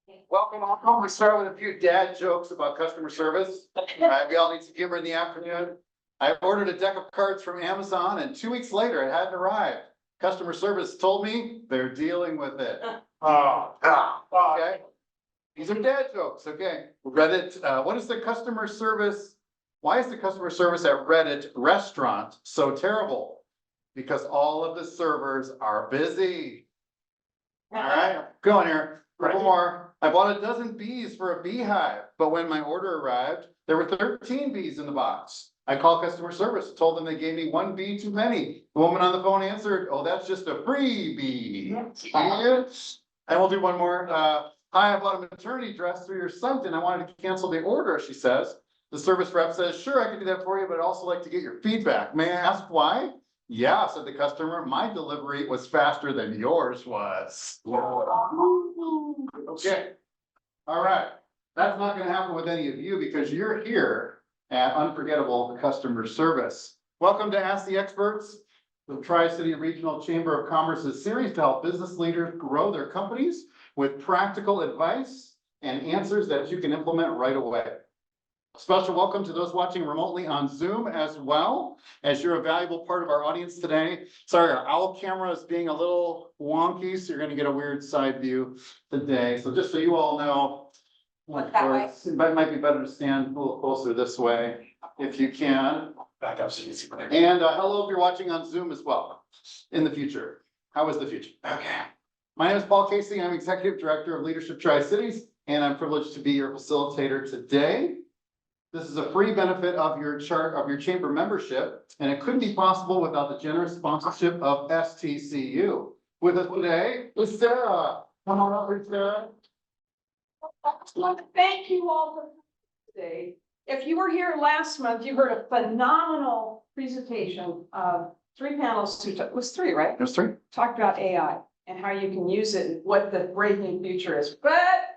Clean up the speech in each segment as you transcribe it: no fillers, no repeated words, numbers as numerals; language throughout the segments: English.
Welcome, welcome. We start with a few dad jokes about customer service. We all need some humor in the afternoon. I ordered a deck of cards from Amazon and 2 weeks later it hadn't arrived. Customer service told me they're dealing with it. Okay. These are dad jokes, okay. Reddit, what is the customer service? Why is the customer service at Reddit restaurant so terrible? Because all of the servers are busy. All right, go on here. Couple more. I bought a dozen bees for a beehive, but when my order arrived, there were 13 bees in the box. I called customer service, told them they gave me one bee too many. The woman on the phone answered, "Oh, that's just a freebie." And we'll do one more. Hi, I bought a maternity dress through your site and I wanted to cancel the order, she says. The service rep says, "Sure, I can do that for you, but I'd also like to get your feedback. May I ask why?" "Yeah," said the customer, "my delivery was faster than yours was." Okay. All right. That's not gonna happen with any of you because you're here at Unforgettable Customer Service. Welcome to Ask the Experts, the Tri-City Regional Chamber of Commerce's series to help business leaders grow their companies with practical advice and answers that you can implement right away. Special welcome to those watching remotely on Zoom as well, as you're a valuable part of our audience today. Sorry, our owl camera is being a little wonky, so you're gonna get a weird side view today. So just so you all know, it might be better to stand a little closer this way if you can. Back up so you can see. And hello if you're watching on Zoom as well in the future. How is the future? Okay. My name is Paul Casey. I'm Executive Director of Leadership Tri-Cities, and I'm privileged to be your facilitator today. This is a free benefit of your chamber membership, and it couldn't be possible without the generous sponsorship of STCU. With us today is Sarah. Come on up, Sarah. Thank you all for today. If you were here last month, you heard a phenomenal presentation of 3 panels. It was 3, right? There's 3. Talked about AI and how you can use it and what the breaking future is. But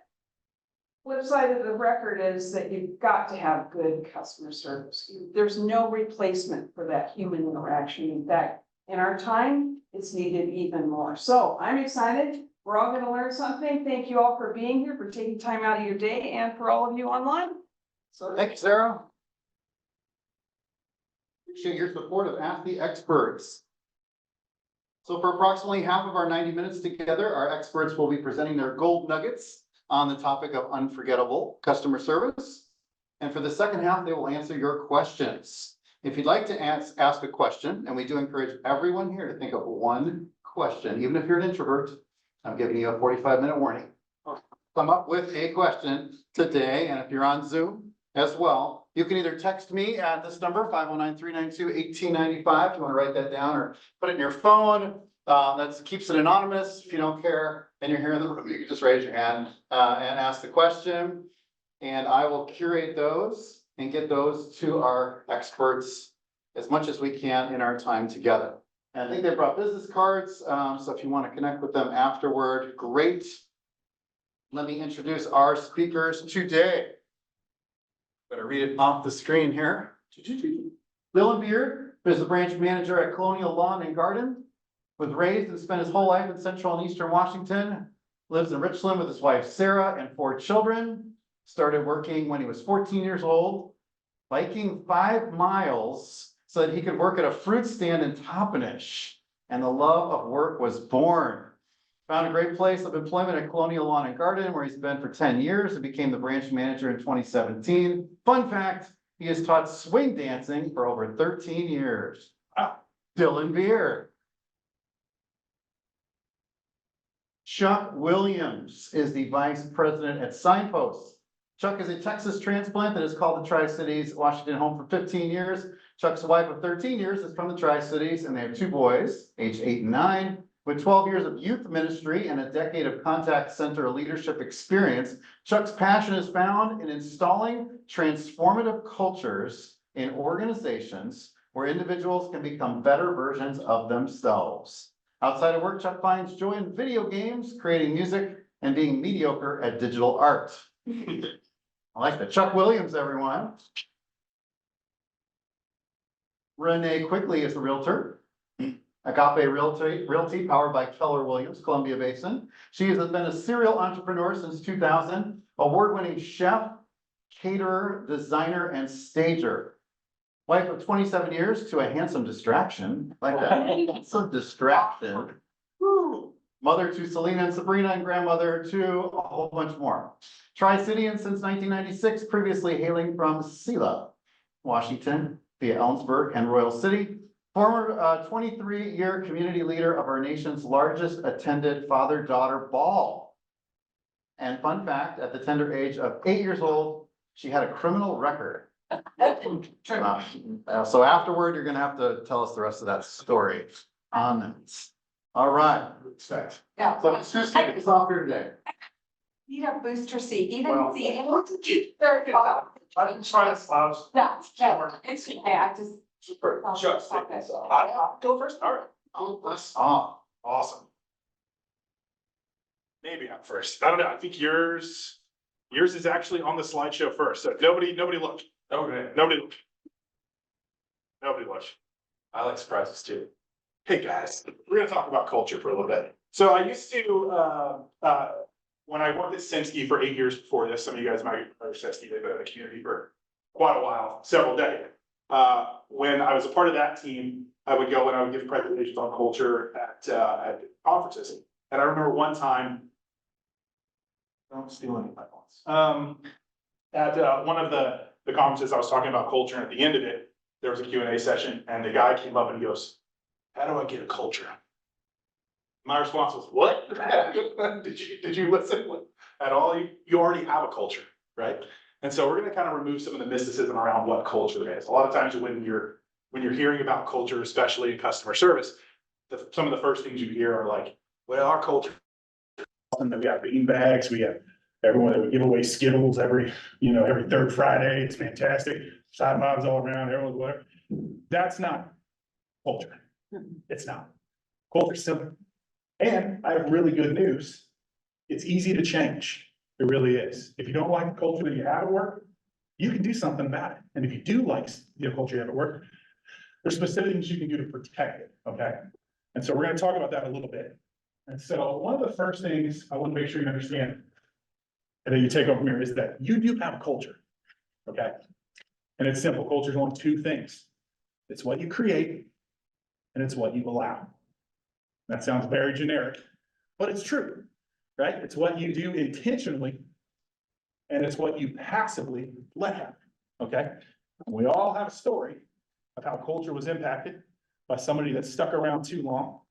flip side of the record is that you've got to have good customer service. There's no replacement for that human interaction. In fact, in our time, it's needed even more. So I'm excited. We're all going to learn something. Thank you all for being here, for taking time out of your day, and for all of you online. So thank you, Sarah. Appreciate your support of Ask the Experts. So for approximately half of our 90 minutes together, our experts will be presenting their gold nuggets on the topic of unforgettable customer service. And for the second half, they will answer your questions. If you'd like to ask a question, and we do encourage everyone here to think of one question, even if you're an introvert, I'm giving you a 45-minute warning. Come up with a question today, and if you're on Zoom as well, you can either text me at this number, 509-392-1895. If you want to write that down or put it in your phone. That keeps it anonymous. If you don't care and you're here in the room, you can just raise your hand and ask the question. And I will curate those and get those to our experts as much as we can in our time together. And I think they brought business cards. So if you want to connect with them afterward, great. Let me introduce our speakers today. I'm going to read it off the screen here. Dillon is the branch manager at Colonial Lawn and Garden. Was raised and spent his whole life in Central and Eastern Washington. Lives in Richland with his wife, Sarah, and 4 children. Started working when he was 14 years old, biking 5 miles so that he could work at a fruit stand in Toppenish. And the love of work was born. Found a great place of employment at Colonial Lawn and Garden, where he's been for 10 years and became the branch manager in 2017. Fun fact, he has taught swing dancing for over 13 years. Dillon Beer. Chuck Williams is the vice president at Signpost. Chuck is a Texas transplant that has called the Tri-Cities Washington home for 15 years. Chuck's wife of 13 years is from the Tri-Cities, and they have 2 boys, age 8 and 9. With 12 years of youth ministry and a decade of contact center leadership experience, Chuck's passion is found in installing transformative cultures in organizations where individuals can become better versions of themselves. Outside of work, Chuck finds joy in video games, creating music, and being mediocre at digital art. I like that. Chuck Williams, everyone. Renae Quigley is the realtor. Agape Realty powered by Keller-Williams, Columbia Basin. She has been a serial entrepreneur since 2000, award-winning chef, caterer, designer, and stager. Wife of 27 years to a handsome distraction, like that, so distraction. Woo. Mother to Selena and Sabrina, and grandmother to a whole bunch more. Tri-Citian since 1996, previously hailing from Selah, Washington, via Ellensburg and Royal City. Former 23-year community leader of our nation's largest attended father-daughter ball. And fun fact, at the tender age of 8 years old, she had a criminal record. So afterward, you're gonna have to tell us the rest of that story on it. All right. Yeah. So it's just like it's off here today. Need a booster seat, even Well- the able to get their. I didn't try to slouch. No, it's okay, I just. Just take this off. I'll go first, all right. Oh, that's off. Awesome. Maybe I'm first, I don't know, I think yours is actually on the slideshow first, so nobody look. Okay. Nobody look. I like surprises too. Hey, guys, we're gonna talk about culture for a little bit. So I used to, when I worked at Sinsky for 8 years before this, some of you guys might know Sinsky, they've been in the community for quite a while, several decades. When I was a part of that team, I would go and I would give presentations on culture at conferences. And I remember one time, don't steal any of my points. At one of the conferences, I was talking about culture, and at the end of it, there was a Q&A session, and the guy came up and he goes, "How do I get a culture?" My response was, "What?" Did you listen at all? You already have a culture, right? And so we're gonna kind of remove some of the mysticism around what culture is. A lot of times when you're hearing about culture, especially in customer service, some of the first things you hear are like, well, our culture. And then we got bean bags, we have everyone that would give away Skittles every third Friday. It's fantastic. Side mobs all around, everyone's whatever. That's not culture. It's not. Culture's simple. And I have really good news. It's easy to change. It really is. If you don't like the culture that you have at work, you can do something about it. And if you do like the culture you have at work, there's specific things you can do to protect it, okay? And so we're gonna talk about that a little bit. And so one of the first things I want to make sure you understand and that you take over from here is that you do have a culture, okay? And it's simple. Culture is only two things. It's what you create and it's what you allow. That sounds very generic, but it's true, right? It's what you do intentionally and it's what you passively let happen, okay? We all have a story of how culture was impacted by somebody that stuck around too long.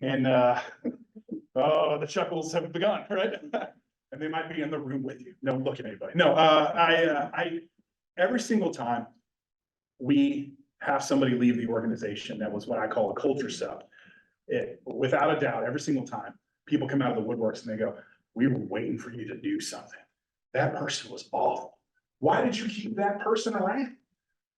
And oh, the chuckles have begun, right? And they might be in the room with you. Don't look at anybody. No, I every single time we have somebody leave the organization, that was what I call a culture sub. Without a doubt, every single time people come out of the woodworks and they go, "We were waiting for you to do something. That person was awful. Why did you keep that person around?"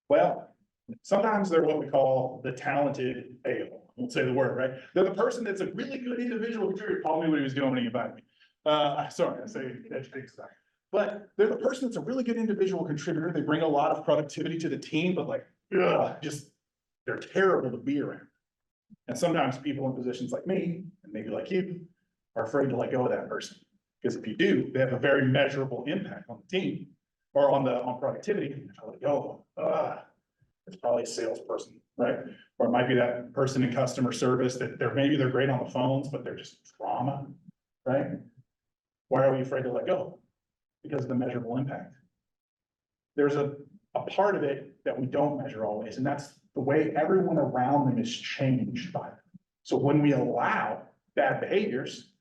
Well, sometimes they're what we call the talented a-hole. I won't say the word, right? They're the person that's a really good individual contributor. Paul knew what he was doing when he invited me. Sorry, I say educated stuff. But they're the person that's a really good individual contributor. They bring a lot of productivity to the team, but like, just they're terrible to be around. And sometimes people in positions like me, and maybe like you, are afraid to let go of that person. Because if you do, they have a very measurable impact on the team or on productivity. And if I let go, it's probably a salesperson, right? Or it might be that person in customer service that maybe they're great on the phones, but they're just trauma, right? Why are we afraid to let go? Because of the measurable impact. There's a part of it that we don't measure always, and that's the way everyone around them is changed by it. So when we allow bad behaviors,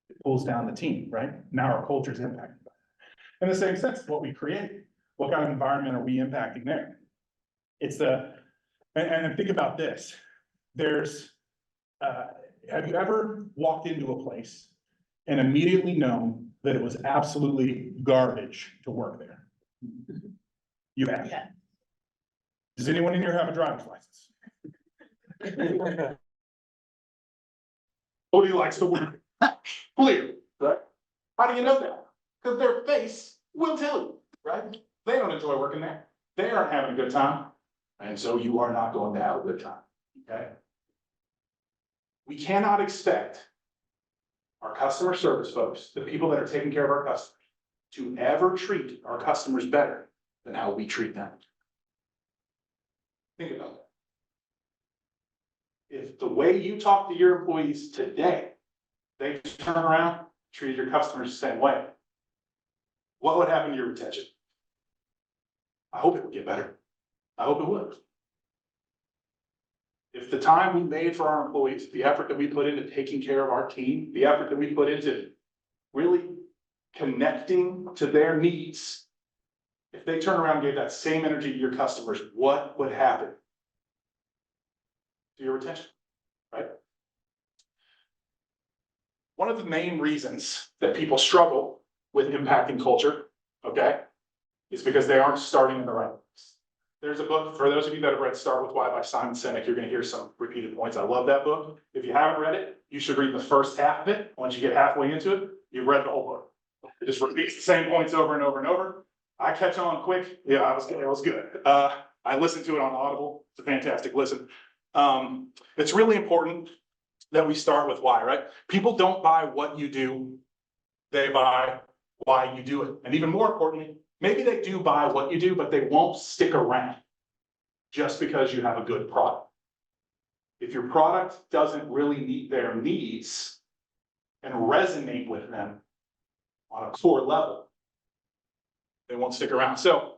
it pulls down the team, right? Now our culture is impacted by it. In the same sense, what we create, what kind of environment are we impacting there? It's and think about this. Have you ever walked into a place and immediately known that it was absolutely garbage to work there? You have. Yeah. Does anyone in here have a driver's license? Nobody likes to work. Clear, right? How do you know that? Because their face will tell you, right? They don't enjoy working there. They aren't having a good time. And so you are not going to have a good time, okay? We cannot expect our customer service folks, the people that are taking care of our customers, to ever treat our customers better than how we treat them. Think about that. If the way you talk to your employees today, they turn around, treat your customers the same way, what would happen to your retention? I hope it would get better. I hope it would. If the time we made for our employees, the effort that we put into taking care of our team, the effort that we put into really connecting to their needs, if they turn around and gave that same energy to your customers, what would happen to your retention, right? One of the main reasons that people struggle with impacting culture, okay, is because they aren't starting in the right place. There's a book, for those of you that have read Start With Why by Simon Sinek, you're gonna hear some repeated points. I love that book. If you haven't read it, you should read the first half of it. Once you get halfway into it, you've read the whole book. It just repeats the same points over and over and over. I catch on quick. Yeah, it was good. I listened to it on Audible. It's a fantastic listen. It's really important that we start with why, right? People don't buy what you do, they buy why you do it. And even more importantly, maybe they do buy what you do, but they won't stick around just because you have a good product. If your product doesn't really meet their needs and resonate with them on a core level, they won't stick around. So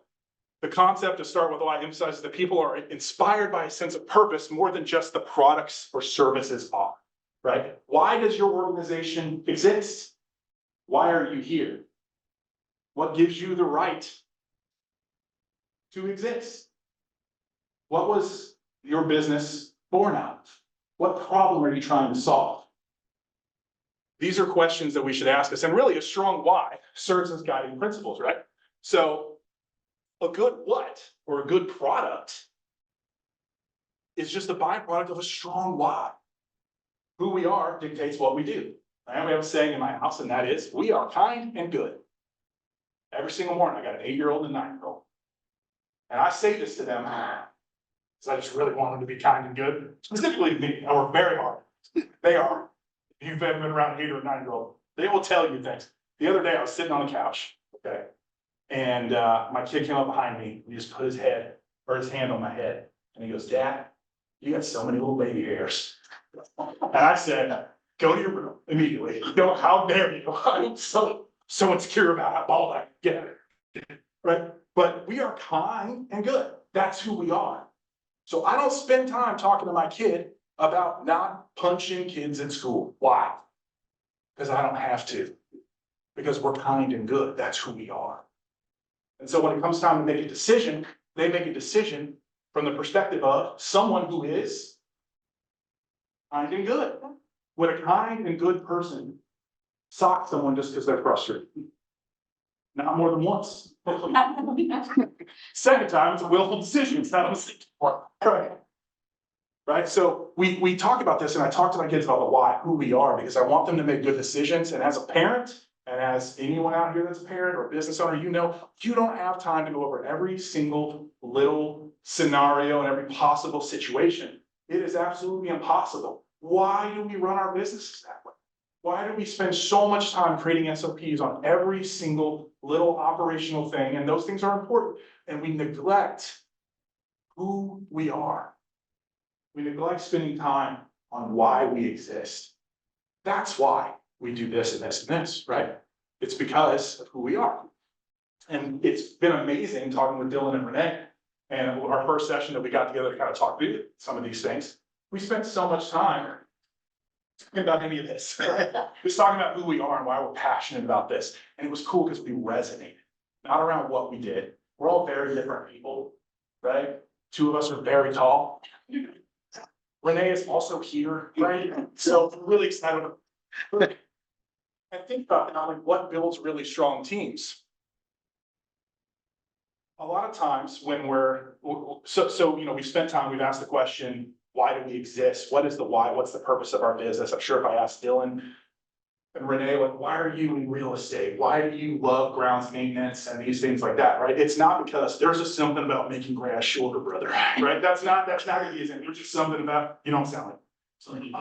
the concept to Start With Why emphasizes that people are inspired by a sense of purpose more than just the products or services are, right? Why does your organization exist? Why are you here? What gives you the right to exist? What was your business born out of? What problem are you trying to solve? These are questions that we should ask us, and really a strong why serves as guiding principles, right? So a good what or a good product is just a byproduct of a strong why. Who we are dictates what we do. And we have a saying in my house, and that is, we are kind and good. Every single morning, I got an 8-year-old and a 9-year-old. And I say this to them, because I just really want them to be kind and good. Specifically to me, I work very hard. They are. If you've ever been around an 8 or 9-year-old, they will tell you things. The other day, I was sitting on the couch, okay? And my kid came up behind me, and he just put his hand on my head. And he goes, "Dad, you got so many little baby hairs." And I said, "Go to your room immediately. How dare you? I'm so insecure about how bald I get." Right? But we are kind and good. That's who we are. So I don't spend time talking to my kid about not punching kids at school. Why? Because I don't have to. Because we're kind and good. That's who we are. And so when it comes time to make a decision, they make a decision from the perspective of someone who is kind and good. Would a kind and good person sock someone just because they're frustrated? Not more than once. Second time, it's a willful decision. It's not a mistake. Right? So we talk about this, and I talk to my kids about the why, who we are, because I want them to make good decisions. And as a parent, and as anyone out here that's a parent or a business owner, you know, you don't have time to go over every single little scenario and every possible situation. It is absolutely impossible. Why do we run our businesses that way? Why do we spend so much time creating SOPs on every single little operational thing? And those things are important. And we neglect who we are. We neglect spending time on why we exist. That's why we do this and this and this, right? It's because of who we are. And it's been amazing talking with Dillon and Renae. And our first session that we got together to kind of talk through some of these things, we spent so much time talking about any of this, right? Just talking about who we are and why we're passionate about this. And it was cool because we resonated, not around what we did. We're all very different people, right? 2 of us are very tall. Renae is also here, right? So I'm really excited. And think about now, like what builds really strong teams. A lot of times when we've spent time, we've asked the question, why do we exist? What is the why? What's the purpose of our business? I'm sure if I asked Dillon and Renae, like, why are you in real estate? Why do you love grounds maintenance and these things like that, right? It's not because there's just something about making grass shorter, brother, right? That's not gonna be his name. There's just something about, you don't sound like something.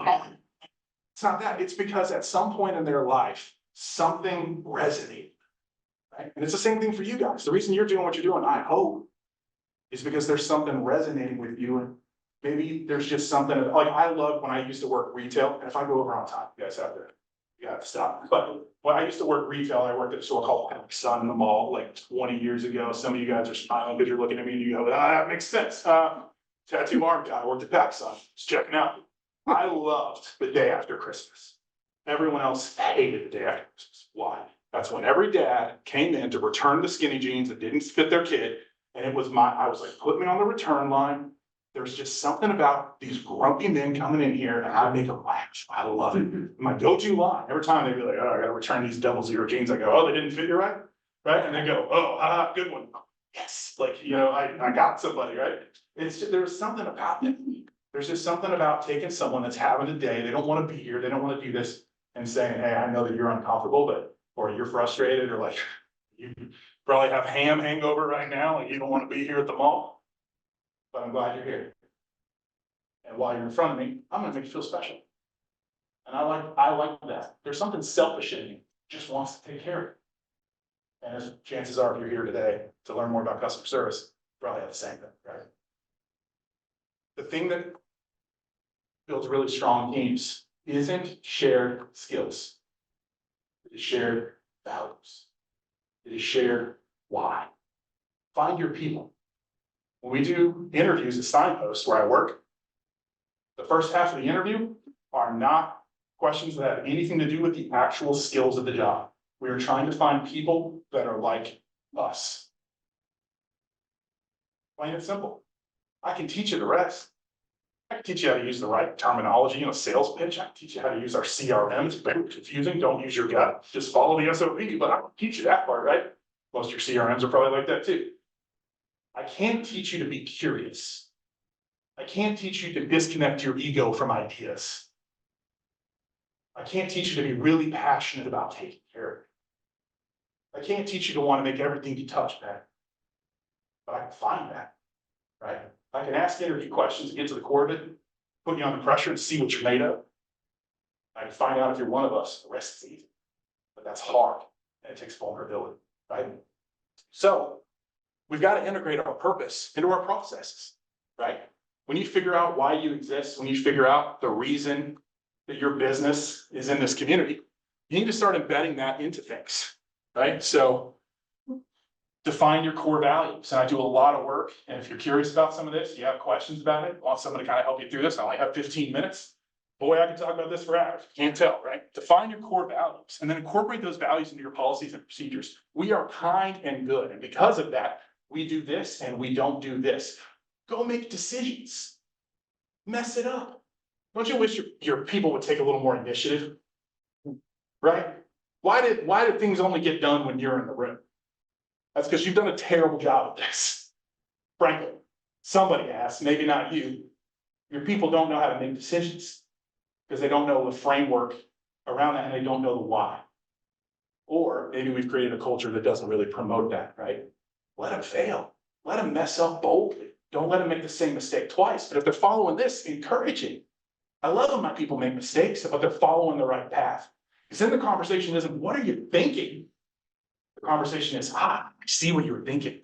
It's not that, it's because at some point in their life, something resonated. Right? And it's the same thing for you guys. The reason you're doing what you're doing, I hope, is because there's something resonating with you. And maybe there's just something, like I love when I used to work retail, and if I go over on time, you guys have to stop. But when I used to work retail, I worked at a store called Sun in the mall like 20 years ago. Some of you guys are smiling because you're looking at me and you go, that makes sense. Tattoo arm guy, I worked at PacSun, just checking out. I loved the day after Christmas. Everyone else hated the day after Christmas. Why? That's when every dad came in to return the skinny jeans that didn't fit their kid. And it was I was like, put me on the return line. There's just something about these grumpy men coming in here and I make them laugh. I love it. My go-to line, every time they'd be like, oh, I gotta return these 00 jeans. I go, oh, they didn't fit you right? Right? And they go, oh, good one. Yes. Like, I got somebody, right? It's just, there's something about it. There's just something about taking someone that's having a day, they don't want to be here, they don't want to do this, and saying, hey, I know that you're uncomfortable, or you're frustrated, or like, you probably have ham hangover right now, and you don't want to be here at the mall, but I'm glad you're here. And while you're in front of me, I'm gonna make you feel special. And I like that. There's something selfish in you, just wants to take care of it. And as chances are, if you're here today to learn more about customer service, you probably have the same thing, right? The thing that builds really strong teams isn't shared skills. It is shared values. It is shared why. Find your people. When we do interviews at Signpost where I work, the first half of the interview are not questions that have anything to do with the actual skills of the job. We are trying to find people that are like us. Plain and simple. I can teach you the rest. I can teach you how to use the right terminology in a sales pitch. I can teach you how to use our CRM. It's very confusing. Don't use your gut. Just follow the SOP, but I can teach you that part, right? Most of your CRMs are probably like that too. I can't teach you to be curious. I can't teach you to disconnect your ego from ideas. I can't teach you to be really passionate about taking care of it. I can't teach you to want to make everything you touch better. But I can find that, right? I can ask interview questions and get to the core of it, put you under pressure and see what you're made of. I can find out if you're one of us. The rest is easy, but that's hard and it takes vulnerability, right? So we've got to integrate our purpose into our processes, right? When you figure out why you exist, when you figure out the reason that your business is in this community, you need to start embedding that into things, right? So define your core values. And I do a lot of work. And if you're curious about some of this, you have questions about it, want someone to kind of help you through this, I only have 15 minutes. Boy, I can talk about this for hours. Can't tell, right? Define your core values and then incorporate those values into your policies and procedures. We are kind and good. And because of that, we do this and we don't do this. Go make decisions. Mess it up. Don't you wish your people would take a little more initiative? Right? Why did things only get done when you're in the room? That's because you've done a terrible job of this. Frankly, somebody has, maybe not you. Your people don't know how to make decisions because they don't know the framework around that and they don't know the why. Or maybe we've created a culture that doesn't really promote that, right? Let them fail. Let them mess up boldly. Don't let them make the same mistake twice. But if they're following this, encourage it. I love when my people make mistakes, but they're following the right path. Because then the conversation isn't, what are you thinking? The conversation is, I see what you were thinking.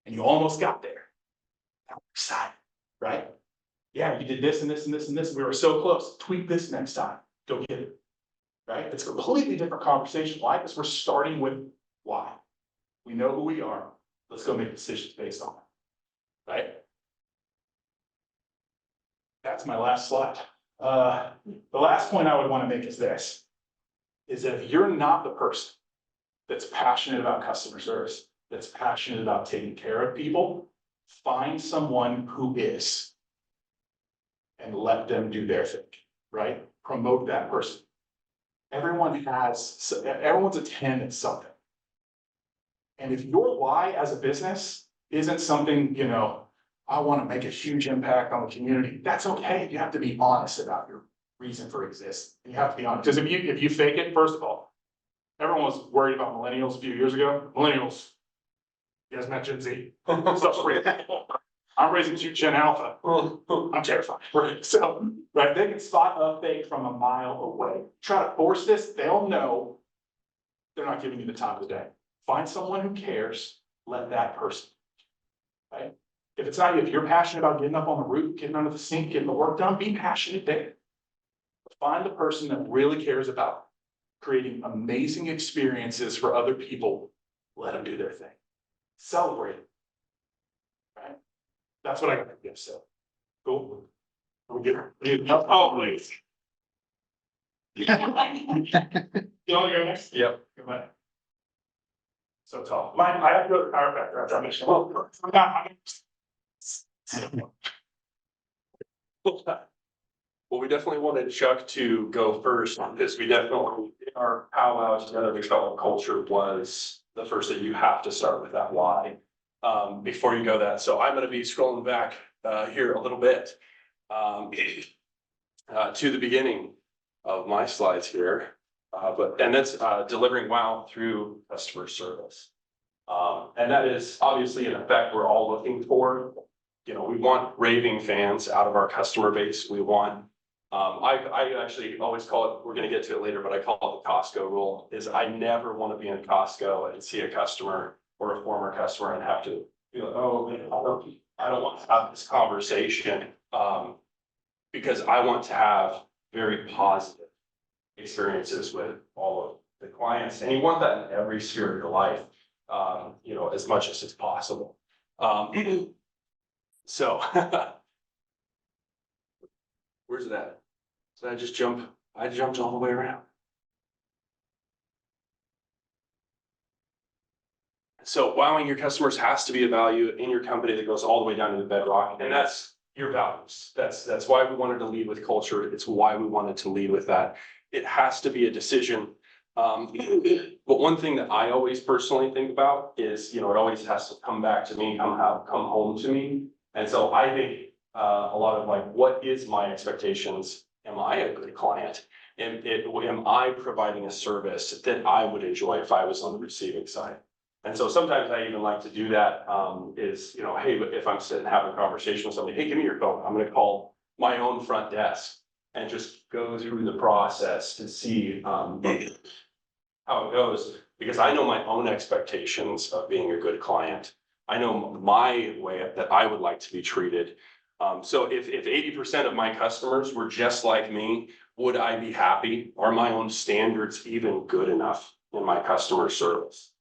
And you almost got there. I'm excited, right? Yeah, you did this and this and this and this. We were so close. Tweak this next time. Go get it. Right? It's a completely different conversation. Why? Because we're starting with why. We know who we are. Let's go make decisions based on it. Right? That's my last slide. The last point I would want to make is this, is that if you're not the person that's passionate about customer service, that's passionate about taking care of people, find someone who is and let them do their thing, right? Promote that person. Everyone's a 10 at something. And if your why as a business isn't something, I want to make a huge impact on the community, that's okay. You have to be honest about your reason for existing. You have to be honest. Because if you fake it, first of all, everyone was worried about millennials a few years ago. Millennials, you guys met Gen Z. Stuff's real. I'm raising Gen Alpha. I'm terrified. Right, so, right, they can spot a fake from a mile away. Try to force this, they'll know they're not giving you the time of the day. Find someone who cares, let that person. Right? If it's not you, if you're passionate about getting up on the roof, getting under the sink, getting the work done, be passionate there. Find the person that really cares about creating amazing experiences for other people. Let them do their thing. Celebrate it. Right? That's what I got to give. So, cool. We get oh, please. You want to go next? Yep. Goodbye. So tall. I have to go to the chiropractor after I mention. Well, Well, we definitely wanted Chuck to go first because we definitely, in our powwow together, we felt like culture was the first that you have to start with that why. Before you go that, so I'm gonna be scrolling back here a little bit. To the beginning of my slides here. And that's delivering wow through customer service. And that is obviously an effect we're all looking for. You know, we want raving fans out of our customer base. We want, I actually always call it, we're gonna get to it later, but I call it the Costco rule, is I never wanna be in Costco and see a customer or a former customer and have to be like, oh, man, I don't want to have this conversation. Because I want to have very positive experiences with all of the clients, and you want that in every sphere of your life, you know, as much as it's possible. So where's it at? Did I just jump? I jumped all the way around. So wowing your customers has to be a value in your company that goes all the way down to the bedrock, and that's your values. That's why we wanted to lead with culture. It's why we wanted to lead with that. It has to be a decision. But one thing that I always personally think about is, you know, it always has to come back to me, come home to me. And so I think a lot of like, what is my expectations? Am I a good client? Am I providing a service that I would enjoy if I was on the receiving side? And so sometimes I even like to do that, is, you know, hey, if I'm sitting having a conversation with somebody, hey, give me your phone. I'm gonna call my own front desk and just go through the process to see how it goes. Because I know my own expectations of being a good client. I know my way that I would like to be treated. So if 80% of my customers were just like me, would I be happy? Are my own standards even good enough in my customer service?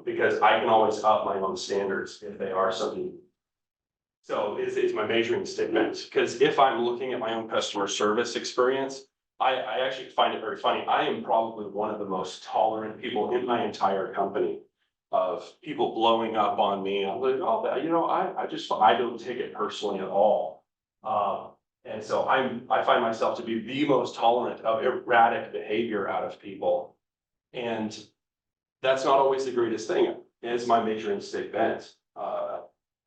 Because I can always up my own standards if they are something. So it's my measuring statement, because if I'm looking at my own customer service experience, I actually find it very funny. I am probably one of the most tolerant people in my entire company of people blowing up on me. I'm like, oh, you know, I don't take it personally at all. And so I find myself to be the most tolerant of erratic behavior out of people. And that's not always the greatest thing. It's my measuring statement,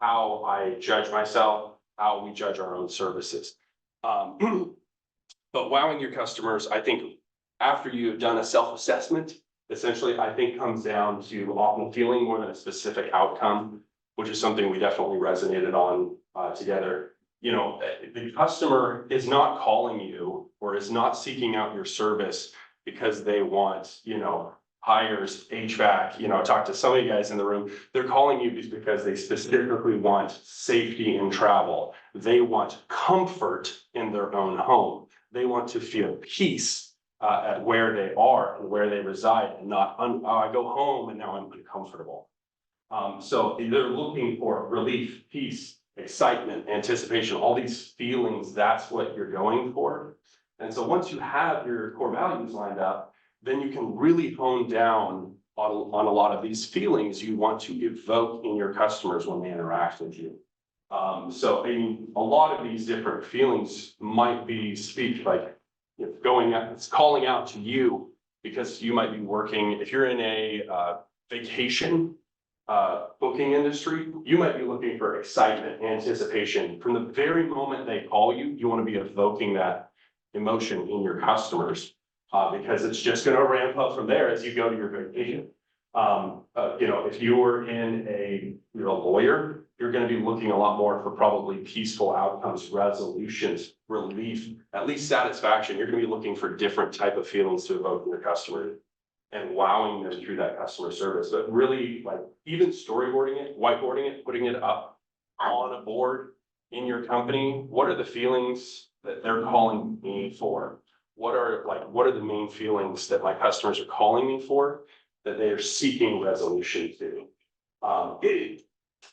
how I judge myself, how we judge our own services. But wowing your customers, I think after you've done a self-assessment, essentially, I think comes down to often feeling more than a specific outcome, which is something we definitely resonated on together. You know, the customer is not calling you or is not seeking out your service because they want, you know, hires, HVAC, you know, I talked to some of you guys in the room, they're calling you because they specifically want safety in travel. They want comfort in their own home. They want to feel peace at where they are and where they reside, and not, I go home and now I'm uncomfortable. So they're looking for relief, peace, excitement, anticipation, all these feelings, that's what you're going for. And so once you have your core values lined up, then you can really hone down on a lot of these feelings you want to evoke in your customers when they interact with you. So I mean, a lot of these different feelings might be speech, like it's calling out to you because you might be working, if you're in a vacation booking industry, you might be looking for excitement, anticipation. From the very moment they call you, you want to be evoking that emotion in your customers. Because it's just going to ramp up from there as you go to your vacation. If you were you're a lawyer, you're gonna be looking a lot more for probably peaceful outcomes, resolutions, relief, at least satisfaction. You're gonna be looking for different type of feelings to evoke in your customer and wowing them through that customer service. But really, like, even storyboarding it, whiteboarding it, putting it up on a board in your company, what are the feelings that they're calling me for? What are the main feelings that my customers are calling me for, that they are seeking resolution to?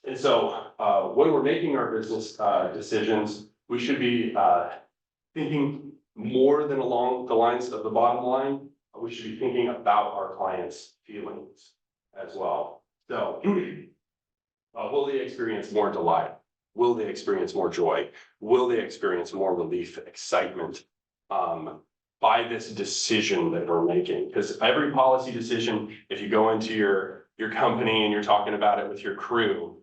And so, when we're making our business decisions, we should be thinking more than along the lines of the bottom line. We should be thinking about our clients' feelings as well. So, will they experience more delight? Will they experience more joy? Will they experience more relief, excitement by this decision that we're making? Because every policy decision, if you go into your company and you're talking about it with your crew,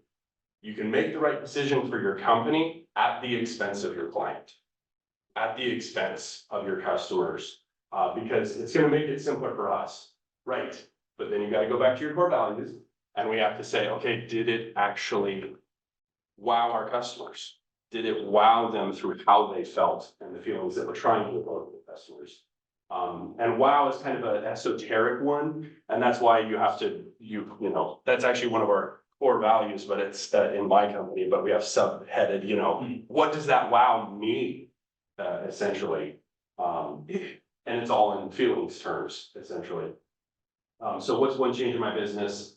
you can make the right decision for your company at the expense of your client, at the expense of your customers, because it's going to make it simpler for us, right? But then you got to go back to your core values, and we have to say, okay, did it actually wow our customers? Did it wow them through how they felt and the feelings that we're trying to evoke with customers? And wow is kind of an esoteric one, and that's why you have to, that's actually one of our core values, but it's in my company, but we have subheaded, what does that wow mean, essentially? And it's all in feelings terms, essentially. So what's one change in my business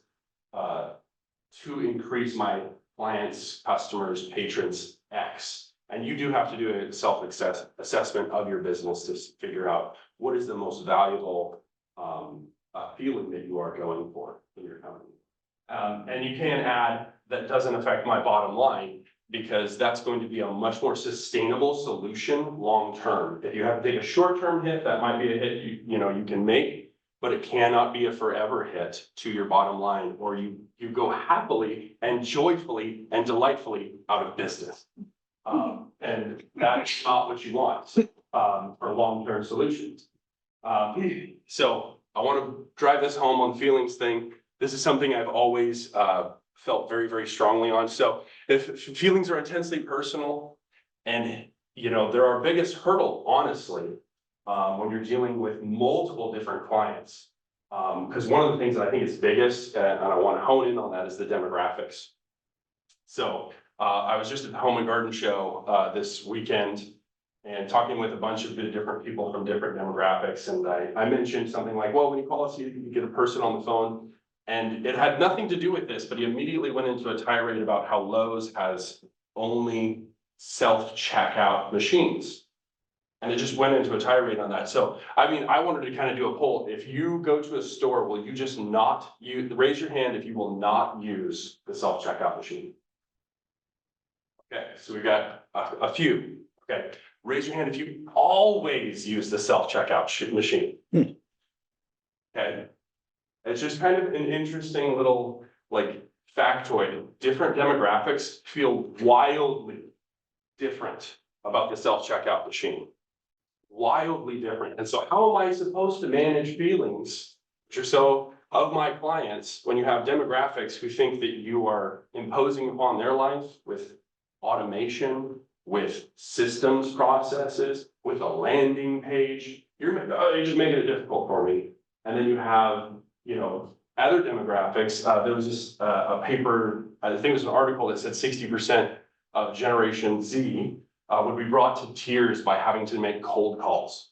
to increase my clients, customers, patrons, X? And you do have to do a self-assessment of your business to figure out what is the most valuable feeling that you are going for in your company. And you can add, that doesn't affect my bottom line, because that's going to be a much more sustainable solution long-term. If you have to take a short-term hit, that might be a hit you can make, but it cannot be a forever hit to your bottom line, or you go happily and joyfully and delightfully out of business. And that's not what you want for long-term solutions. So I want to drive this home on feelings thing. This is something I've always felt very, very strongly on. So if feelings are intensely personal, and they're our biggest hurdle, honestly, when you're dealing with multiple different clients. Because one of the things that I think is biggest, and I want to hone in on that, is the demographics. So I was just at the Home and Garden Show this weekend and talking with a bunch of different people from different demographics. And I mentioned something like, well, when you call us, you get a person on the phone. And it had nothing to do with this, but he immediately went into a tirade about how Lowe's has only self-checkout machines. And it just went into a tirade on that. So, I wanted to kind of do a poll. If you go to a store, will you just not raise your hand if you will not use the self-checkout machine? Okay, so we got a few. Okay, raise your hand if you always use the self-checkout machine. Okay. It's just kind of an interesting little factoid. Different demographics feel wildly different about the self-checkout machine. Wildly different. And so how am I supposed to manage feelings, which are so of my clients, when you have demographics who think that you are imposing upon their life with automation, with systems processes, with a landing page? You're just making it difficult for me. And then you have other demographics. There was just a paper, I think it was an article that said 60% of Generation Z would be brought to tears by having to make cold calls.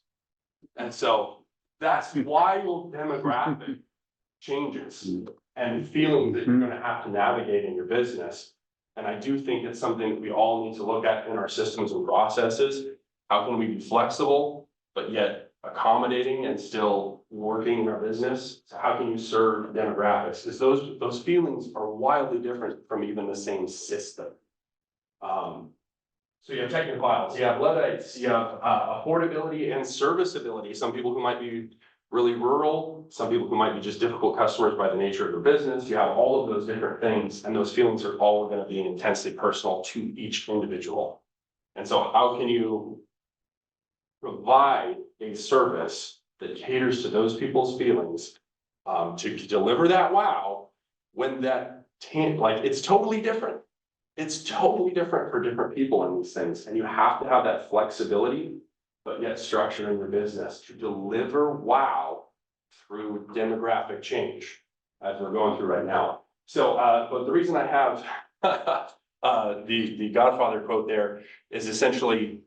And so that's wild demographic changes and feelings that you're going to have to navigate in your business. And I do think it's something that we all need to look at in our systems and processes. How can we be flexible, but yet accommodating and still working in our business? So how can you serve demographics? Because those feelings are wildly different from even the same system. So you have technical files, you have Luddites, you have affordability and serviceability. Some people who might be really rural, some people who might be just difficult customers by the nature of their business. You have all of those different things, and those feelings are all going to be intensely personal to each individual. And so how can you provide a service that caters to those people's feelings to deliver that wow, when like, it's totally different. It's totally different for different people in these things, and you have to have that flexibility, but yet structure in your business to deliver wow through demographic change, as we're going through right now. So, but the reason I have the Godfather quote there is essentially,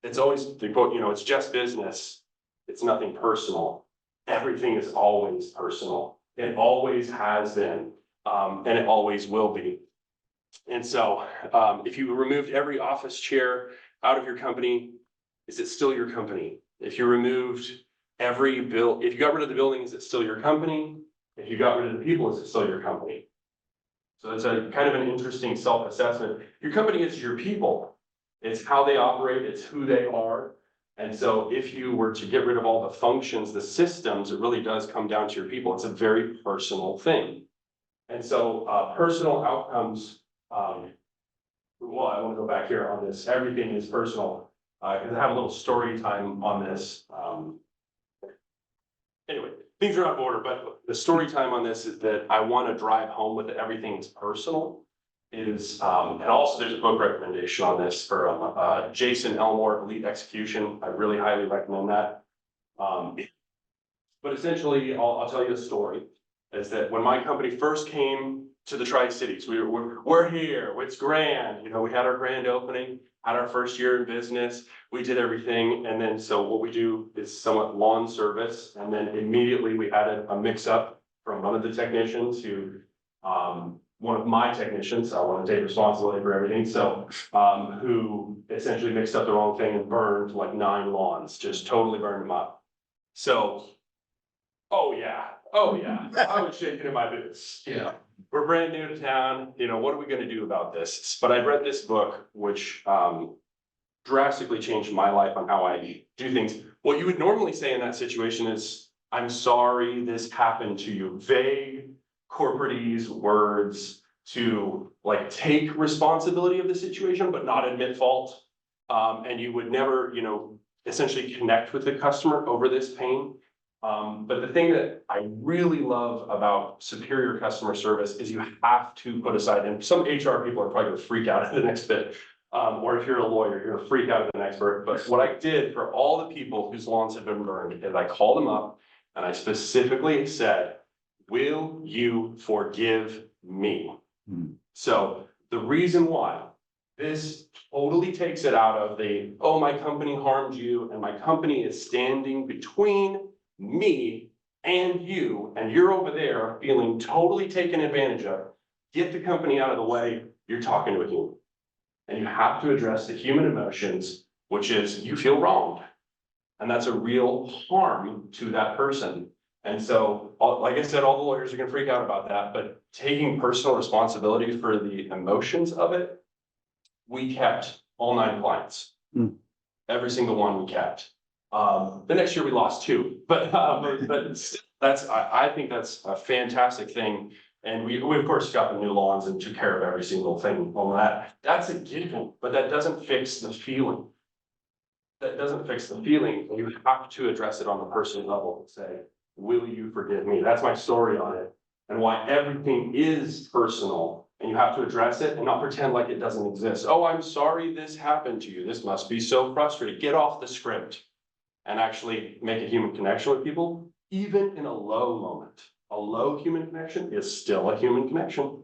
it's always the quote, it's just business. It's nothing personal. Everything is always personal. It always has been, and it always will be. And so, if you removed every office chair out of your company, is it still your company? If you removed if you got rid of the building, is it still your company? If you got rid of the people, is it still your company? So it's a kind of an interesting self-assessment. Your company is your people. It's how they operate, it's who they are. And so if you were to get rid of all the functions, the systems, it really does come down to your people. It's a very personal thing. And so personal outcomes, well, I want to go back here on this. Everything is personal. Because I have a little story time on this. Anyway, things are out of order, but the story time on this is that I want to drive home with it. Everything is personal. And also there's a book recommendation on this for Jason Elmore, Elite Execution. I really highly recommend that. But essentially, I'll tell you a story. Is that when my company first came to the Tri-Cities, we're here, it's grand. We had our grand opening, had our first year in business, we did everything. And then, so what we do is somewhat lawn service. And then immediately we had a mix up from one of the technicians who, one of my technicians, I want to take responsibility for everything. So, who essentially mixed up the wrong thing and burned like 9 lawns, just totally burned them up. So, oh yeah, I was shaking in my boots. We're brand new to town. What are we going to do about this? But I read this book, which drastically changed my life on how I do things. What you would normally say in that situation is, I'm sorry this happened to you. Vague corporatese words to like take responsibility of the situation, but not admit fault. And you would never, essentially connect with the customer over this pain. But the thing that I really love about superior customer service is you have to put aside, and some HR people are probably gonna freak out at the next bit. Or if you're a lawyer, you're gonna freak out at the next bit. But what I did for all the people whose lawns had been burned is I called them up and I specifically said, will you forgive me? So the reason why this totally takes it out of oh, my company harmed you and my company is standing between me and you're over there feeling totally taken advantage of. Get the company out of the way. You're talking to a human. And you have to address the human emotions, which is you feel wronged. And that's a real harm to that person. And so, like I said, all the lawyers are gonna freak out about that, but taking personal responsibility for the emotions of it, we kept all 9 clients. Every single one we kept. The next year we lost 2, but still, I think that's a fantastic thing. And we of course got the new lawns and took care of every single thing on that's a given, but that doesn't fix the feeling. That doesn't fix the feeling. You have to address it on the personal level and say, will you forgive me? That's my story on it, and why everything is personal, and you have to address it and not pretend like it doesn't exist. Oh, I'm sorry this happened to you. This must be so frustrating. Get off the script and actually make a human connection with people, even in a low moment. A low human connection is still a human connection.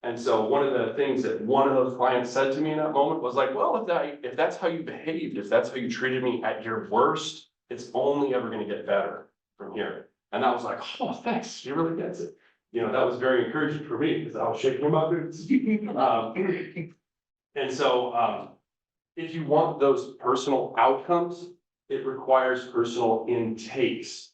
And so one of the things that one of those clients said to me in that moment was like, well, if that's how you behaved, if that's how you treated me at your worst, it's only ever going to get better from here. And I was like, oh, thanks. She really gets it. That was very encouraging for me because I was shaking my boots. And so if you want those personal outcomes, it requires personal intakes.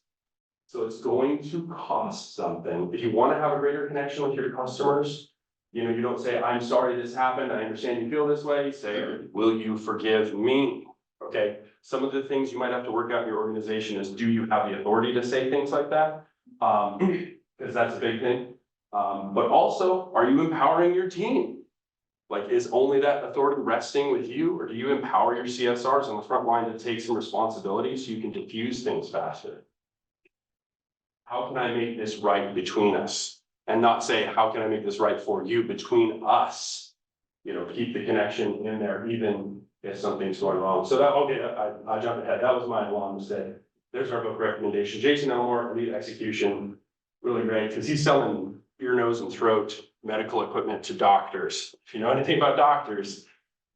So it's going to cost something. If you want to have a greater connection with your customers, you don't say, I'm sorry this happened. I understand you feel this way. Say, will you forgive me? Okay. Some of the things you might have to work out in your organization is, do you have the authority to say things like that? Because that's a big thing. But also, are you empowering your team? Like, is only that authority resting with you, or do you empower your CSRs on the front line to take some responsibility so you can diffuse things faster? how can I make this right between us? And not say, how can I make this right for you between us? You know, keep the connection in there, even if something's going wrong. So that, okay, I jumped ahead. That was my alarm said. There's our book recommendation. Jason Elmore, Elite Execution, really great, because he's selling ear, nose, and throat medical equipment to doctors. If you know anything about doctors,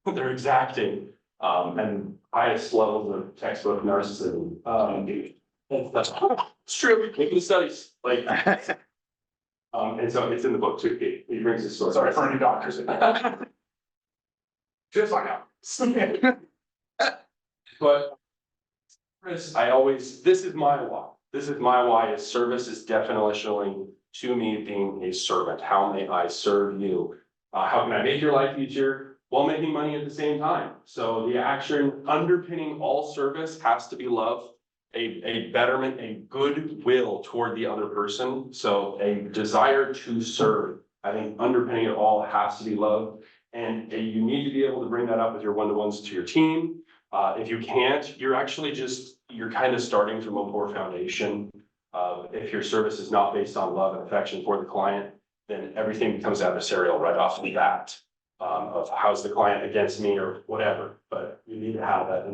they're exacting, and highest levels of textbook narcissism. It's true, making the studies, like. And so it's in the book too. He brings this story. Sorry for any doctors. Just like how. But Chris, this is my why. This is my why is service is definitionally to me being a servant. How may I serve you? How can I make your life easier while making money at the same time? So the action underpinning all service has to be love, a betterment, a goodwill toward the other person. So a desire to serve. I think underpinning it all has to be love. And you need to be able to bring that up with your one-to-ones to your team. If you can't, you're kind of starting from a poor foundation. If your service is not based on love and affection for the client, then everything becomes adversarial right off of the bat, of how's the client against me or whatever. But you need to have that.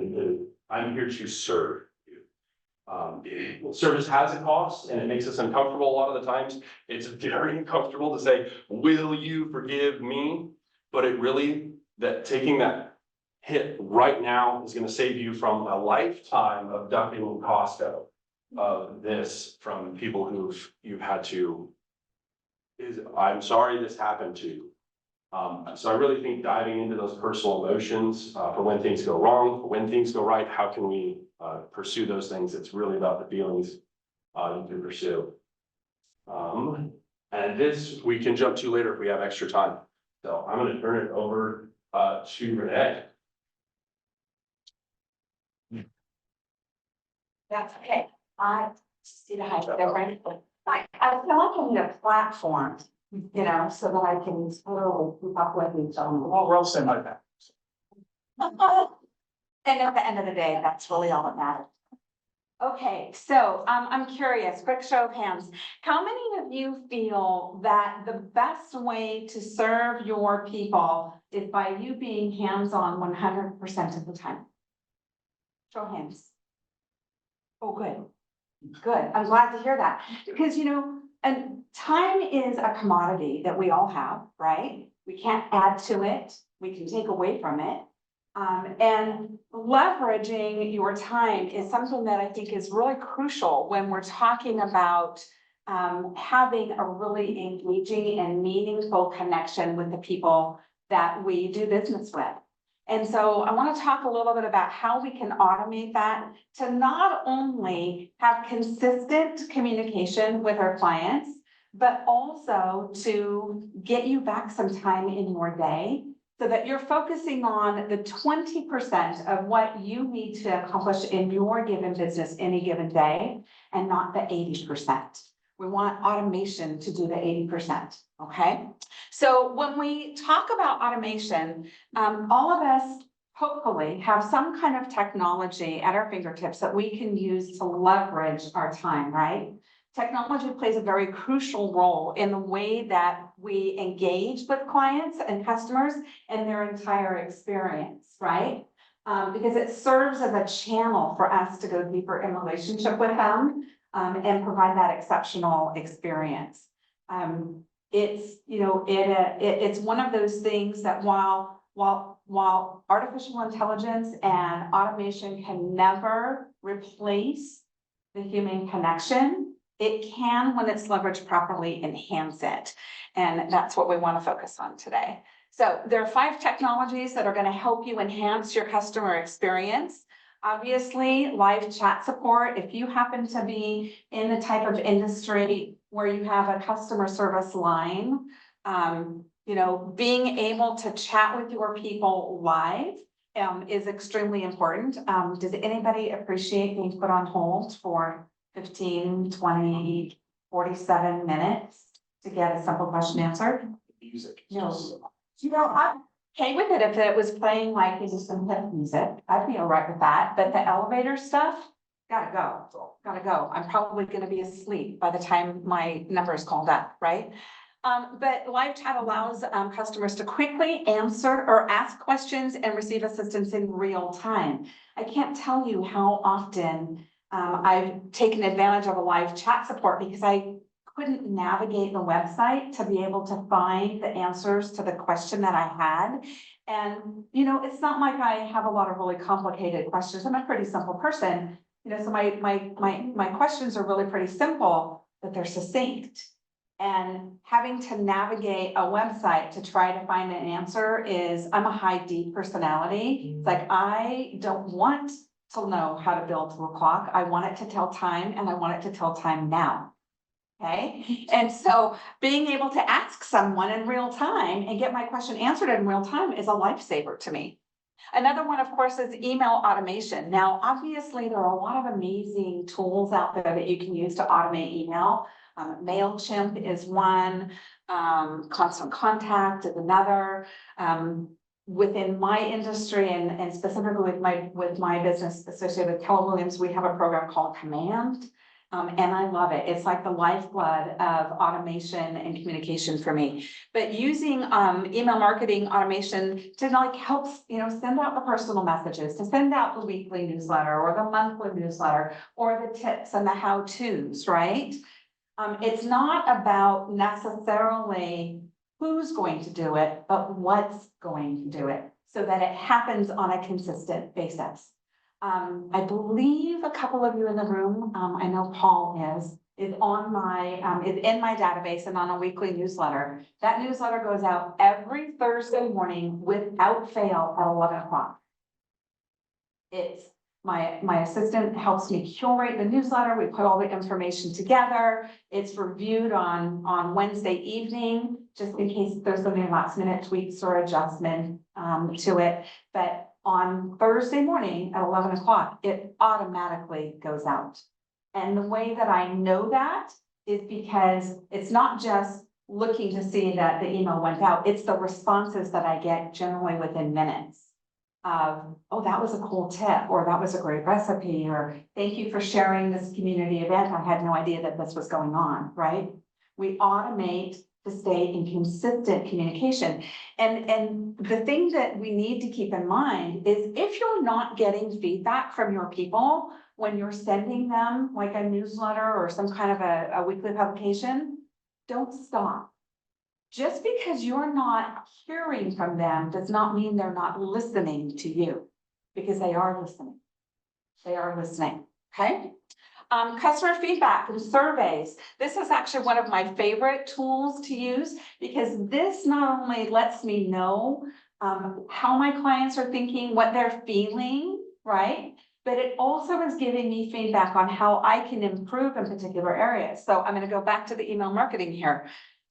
I'm here to serve you. Service has a cost and it makes us uncomfortable a lot of the times. It's very uncomfortable to say, will you forgive me? But taking that hit right now is going to save you from a lifetime of ducking and Costco of this from people you've had to, I'm sorry this happened to you. So I really think diving into those personal emotions for when things go wrong, for when things go right, how can we pursue those things? It's really about the feelings you can pursue. And this we can jump to later if we have extra time. So I'm going to turn it over to Renae. That's okay. I see the height there, right? I feel like I need a platform, you know, so that I can totally keep up with each other. Well, we're all saying like that. And at the end of the day, that's really all that matters. Okay, so I'm curious, quick show of hands. How many of you feel that the best way to serve your people is by you being hands-on 100% of the time? Show of hands. Oh, good. Good. I'm glad to hear that. Because, you know, and time is a commodity that we all have, right? We can't add to it. We can take away from it. And leveraging your time is something that I think is really crucial when we're talking about having a really engaging and meaningful connection with the people that we do business with. And so I want to talk a little bit about how we can automate that to not only have consistent communication with our clients, but also to get you back some time in your day so that you're focusing on the 20% of what you need to accomplish in your given business any given day and not the 80%. We want automation to do the 80%, okay? So when we talk about automation, all of us hopefully have some kind of technology at our fingertips that we can use to leverage our time, right? Technology plays a very crucial role in the way that we engage with clients and customers and their entire experience, right? Because it serves as a channel for us to go deeper in relationship with them and provide that exceptional experience. It's, you know, it's one of those things that while artificial intelligence and automation can never replace the human connection, it can, when it's leveraged properly, enhance it. And that's what we want to focus on today. So there are 5 technologies that are going to help you enhance your customer experience. Obviously, live chat support. If you happen to be in the type of industry where you have a customer service line, you know, being able to chat with your people live is extremely important. Does anybody appreciate being put on hold for 15, 20, 47 minutes to get a simple question answered? Music. No. You know, I'm okay with it if it was playing like some hip music. I'd be all right with that. But the elevator stuff, gotta go. I'm probably gonna be asleep by the time my number is called up, right? But live chat allows customers to quickly answer or ask questions and receive assistance in real time. I can't tell you how often I've taken advantage of a live chat support because I couldn't navigate the website to be able to find the answers to the question that I had. And, you know, it's not like I have a lot of really complicated questions. I'm a pretty simple person, you know, so my questions are really pretty simple, but they're succinct. And having to navigate a website to try to find an answer I'm a high D personality. It's like, I don't want to know how to build to a clock. I want it to tell time and I want it to tell time now. Okay, and so being able to ask someone in real time and get my question answered in real time is a lifesaver to me. Another one, of course, is email automation. Now, obviously, there are a lot of amazing tools out there that you can use to automate email. MailChimp is one, Constant Contact is another. Within my industry and specifically with my business associated with Keller-Williams, we have a program called Command. And I love it. It's like the lifeblood of automation and communication for me. But using email marketing automation to like help, you know, send out the personal messages, to send out the weekly newsletter or the monthly newsletter or the tips and the how-tos, right? It's not about necessarily who's going to do it, but what's going to do it so that it happens on a consistent basis. I believe a couple of you in the room, I know Paul is on is in my database and on a weekly newsletter. That newsletter goes out every Thursday morning without fail at 11 o'clock. It's my assistant helps me curate the newsletter. We put all the information together. It's reviewed on Wednesday evening, just in case there's any last minute tweaks or adjustment to it. But on Thursday morning at 11 o'clock, it automatically goes out. And the way that I know that is because it's not just looking to see that the email went out. It's the responses that I get generally within minutes of, oh, that was a cool tip, or that was a great recipe, or thank you for sharing this community event. I had no idea that this was going on, right? We automate to stay in consistent communication. And the thing that we need to keep in mind is if you're not getting feedback from your people when you're sending them like a newsletter or some kind of a weekly publication, don't stop. Just because you're not hearing from them does not mean they're not listening to you, because they are listening. They are listening, okay? Customer feedback and surveys. This is actually one of my favorite tools to use because this not only lets me know how my clients are thinking, what they're feeling, right? But it also is giving me feedback on how I can improve in particular areas. So I'm going to go back to the email marketing here.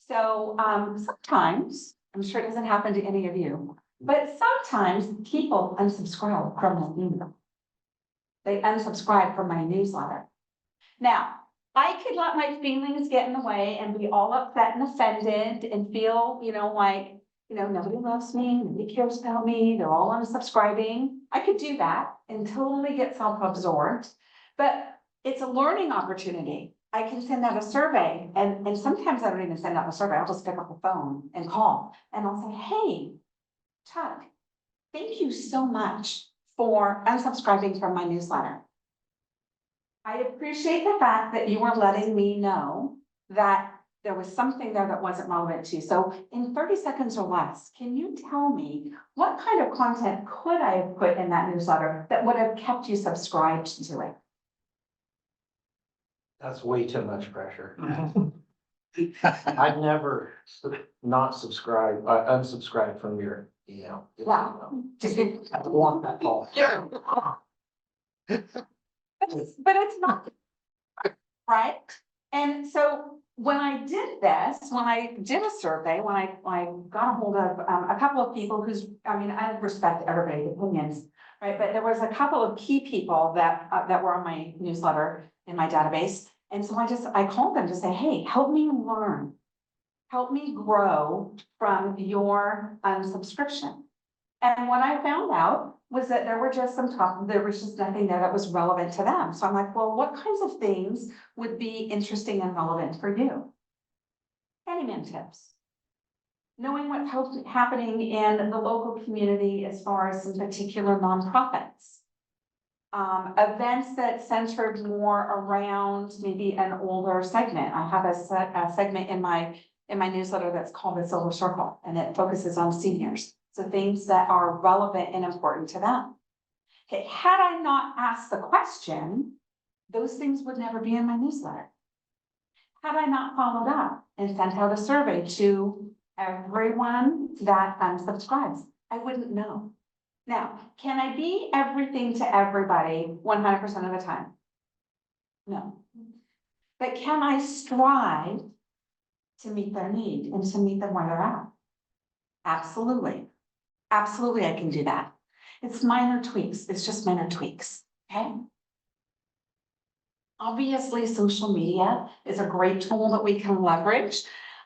So sometimes, I'm sure it doesn't happen to any of you, but sometimes people unsubscribe from my email. They unsubscribe from my newsletter. Now, I could let my feelings get in the way and be all upset and offended and feel, you know, like, you know, nobody loves me, nobody cares about me, they're all unsubscribing. I could do that and totally get self-absorbed, but it's a learning opportunity. I can send out a survey and sometimes I don't even send out a survey. I'll just pick up the phone and call and I'll say, hey, Chuck, thank you so much for unsubscribing from my newsletter. I appreciate the fact that you are letting me know that there was something there that wasn't relevant to you. So in 30 seconds or less, can you tell me what kind of content could I have put in that newsletter that would have kept you subscribed to it? That's way too much pressure. I'd never not subscribe, unsubscribe from your email. Yeah. I want that call. Yeah. But it's not, right? And so when I did this, when I did a survey, when I got a hold of a couple of people who's, I mean, I respect everybody's opinions, right? But there was a couple of key people that were on my newsletter in my database. And so I called them to say, hey, help me learn, help me grow from your unsubscription. And what I found out was that there was just nothing there that was relevant to them. So I'm like, well, what kinds of things would be interesting and relevant for you? Handyman tips. Knowing what's happening in the local community as far as some particular nonprofits. Events that centered more around maybe an older segment. I have a segment in my newsletter that's called the Silver Circle, and it focuses on seniors. So things that are relevant and important to them. Okay, had I not asked the question, those things would never be in my newsletter. Had I not followed up and sent out a survey to everyone that unsubscribes, I wouldn't know. Now, can I be everything to everybody 100% of the time? No. But can I strive to meet their need and to meet them where they're at? Absolutely. Absolutely, I can do that. It's minor tweaks. It's just minor tweaks, okay? Obviously, social media is a great tool that we can leverage.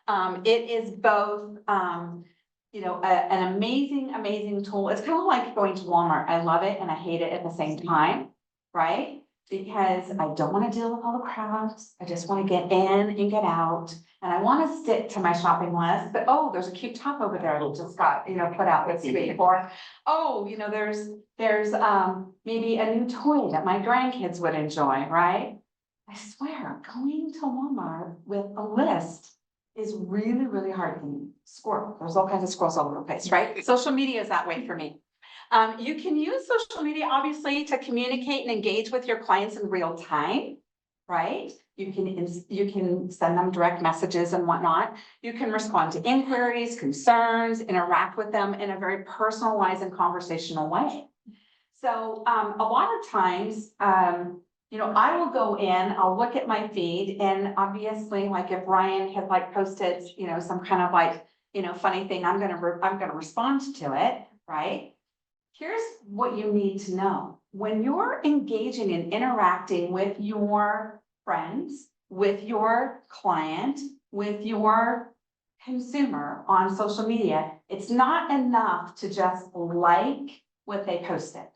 It is both, an amazing tool. It's kind of like going to Walmart. I love it and I hate it at the same time, right? Because I don't want to deal with all the crowds. I just want to get in and get out. And I want to stick to my shopping list, but oh, there's a cute top over there that just got, put out this week. Or, oh, there's maybe a new toy that my grandkids would enjoy, right? I swear, going to Walmart with a list is really, really hard for me. Squirrel, there's all kinds of squirrels all over the place, right? Social media is that way for me. You can use social media, obviously, to communicate and engage with your clients in real time, right? You can send them direct messages and whatnot. You can respond to inquiries, concerns, interact with them in a very personalized and conversational way. So a lot of times, I will go in, I'll look at my feed, and obviously, like if Ryan had posted, some kind of funny thing, I'm gonna respond to it, right? Here's what you need to know. When you're engaging and interacting with your friends, with your client, with your consumer on social media, it's not enough to just like what they posted.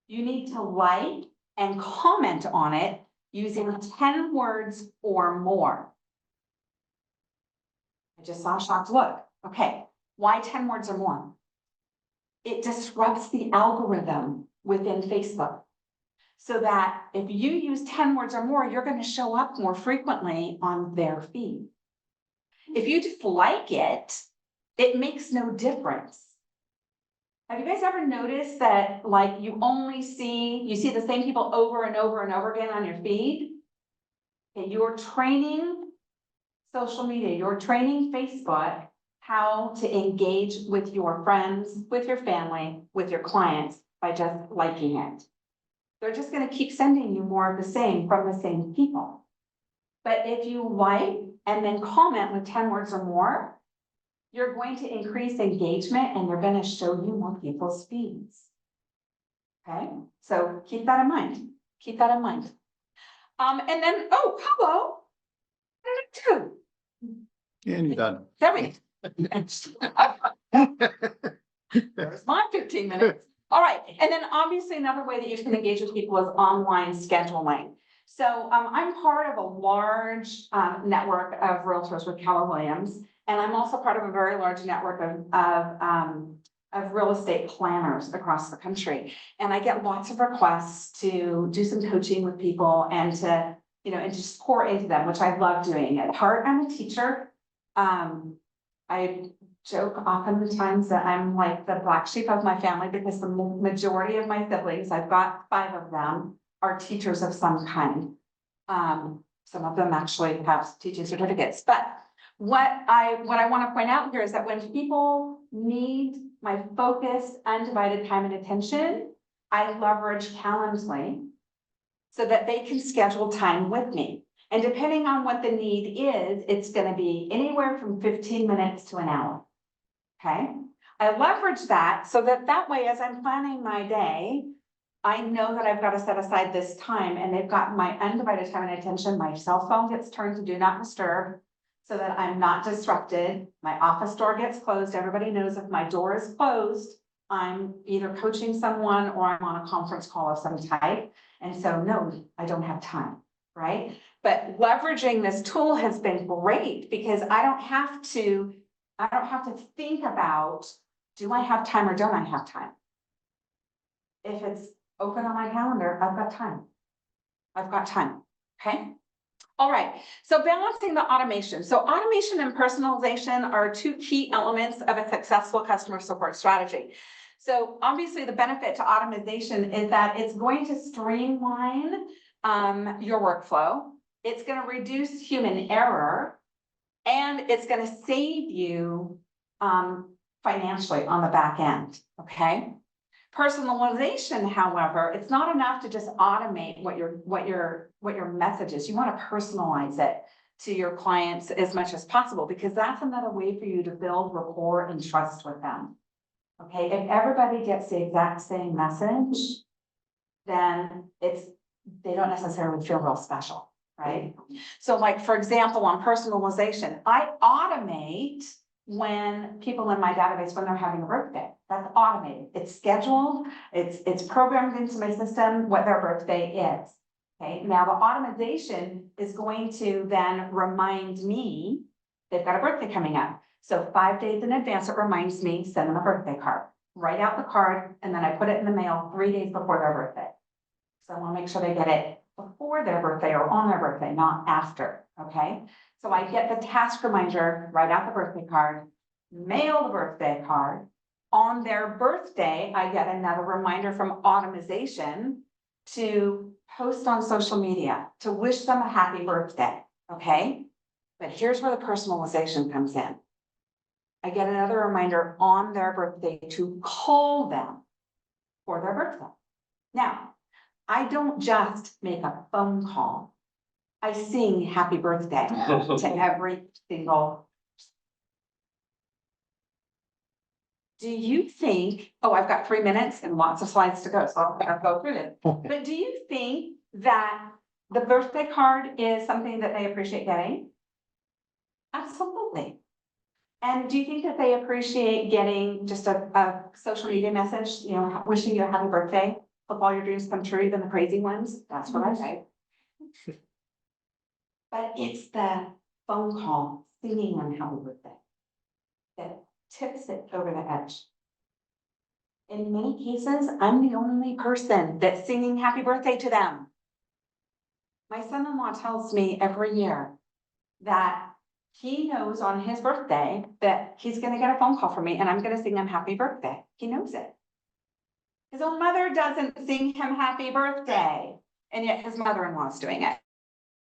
You need to like and comment on it using 10 words or more. I just saw a shocked look. Okay, why 10 words or more? It disrupts the algorithm within Facebook. So that if you use 10 words or more, you're going to show up more frequently on their feed. If you just like it, it makes no difference. Have you guys ever noticed that you see the same people over and over and over again on your feed? Okay, you're training social media, you're training Facebook how to engage with your friends, with your family, with your clients by just liking it. They're just going to keep sending you more of the same from the same people. But if you like and then comment with 10 words or more, you're going to increase engagement and you're going to show you more people's feeds. Okay, so keep that in mind. Keep that in mind. And then, oh, hello. Two. And you're done. There we go. There's my 15 minutes. All right, and then obviously another way that you can engage with people is online scheduling. So I'm part of a large network of realtors with Keller-Williams, and I'm also part of a very large network of real estate planners across the country. And I get lots of requests to do some coaching with people and to, and just pour into them, which I love doing. At heart, I'm a teacher. I joke oftentimes that I'm like the black sheep of my family because the majority of my siblings, I've got 5 of them, are teachers of some kind. Some of them actually have teaching certificates. But what I want to point out here is that when people need my focused, undivided time and attention, I leverage Calendly so that they can schedule time with me. And depending on what the need is, it's going to be anywhere from 15 minutes to an hour. Okay, I leverage that so that way, as I'm planning my day, I know that I've got to set aside this time and they've got my undivided time and attention. My cell phone gets turned to do not disturb so that I'm not disrupted. My office door gets closed. Everybody knows if my door is closed, I'm either coaching someone or I'm on a conference call of some type. And so, no, I don't have time, right? But leveraging this tool has been great because I don't have to think about, do I have time or don't I have time? If it's open on my calendar, I've got time. I've got time, okay? All right, so balancing the automation. So automation and personalization are two key elements of a successful customer support strategy. So obviously the benefit to automation is that it's going to streamline your workflow. It's going to reduce human error and it's going to save you financially on the back end, okay? Personalization, however, it's not enough to just automate what your message is. You want to personalize it to your clients as much as possible because that's another way for you to build rapport and trust with them. Okay, if everybody gets the exact same message, then they don't necessarily feel real special, right? So like, for example, on personalization, I automate when people in my database, when they're having a birthday, that's automated. It's scheduled, it's programmed into my system what their birthday is. Okay, now the automation is going to then remind me they've got a birthday coming up. So 5 days in advance, it reminds me, send them a birthday card. Write out the card, and then I put it in the mail 3 days before their birthday. So I want to make sure they get it before their birthday or on their birthday, not after, okay? So I get the task reminder, write out the birthday card, mail the birthday card. On their birthday, I get another reminder from automation to post on social media, to wish them a happy birthday, okay? But here's where the personalization comes in. I get another reminder on their birthday to call them for their birthday. Now, I don't just make a phone call. I sing happy birthday to every single. Do you think, oh, I've got 3 minutes and lots of slides to go, so I'll go through it. But do you think that the birthday card is something that they appreciate getting? Absolutely. And do you think that they appreciate getting just a social media message, you know, wishing you a happy birthday? Hope all your dreams come true, even the crazy ones. That's what I say. But it's the phone call singing them happy birthday that tips it over the edge. In many cases, I'm the only person that's singing happy birthday to them. My son-in-law tells me every year that he knows on his birthday that he's gonna get a phone call from me and I'm gonna sing him happy birthday. He knows it. His own mother doesn't sing him happy birthday, and yet his mother-in-law is doing it.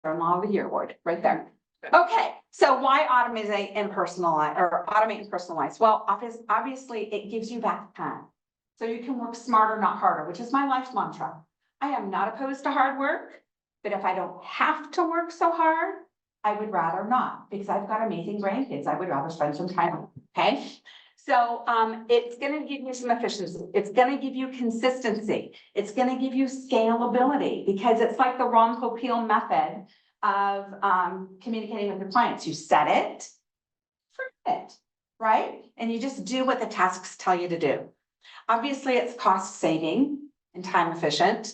Mother-in-law of the Year award, right there. Okay, so why automate and personalize, or automate and personalize? Well, obviously it gives you back time. So you can work smarter, not harder, which is my life mantra. I am not opposed to hard work, but if I don't have to work so hard, I would rather not, because I've got amazing grandkids. I would rather spend some time with them, okay? So it's gonna give you some efficiency. It's gonna give you consistency. It's gonna give you scalability, because it's like the Ron Popeil method of communicating with your clients. You set it, forget it, right? And you just do what the tasks tell you to do. Obviously, it's cost saving and time efficient.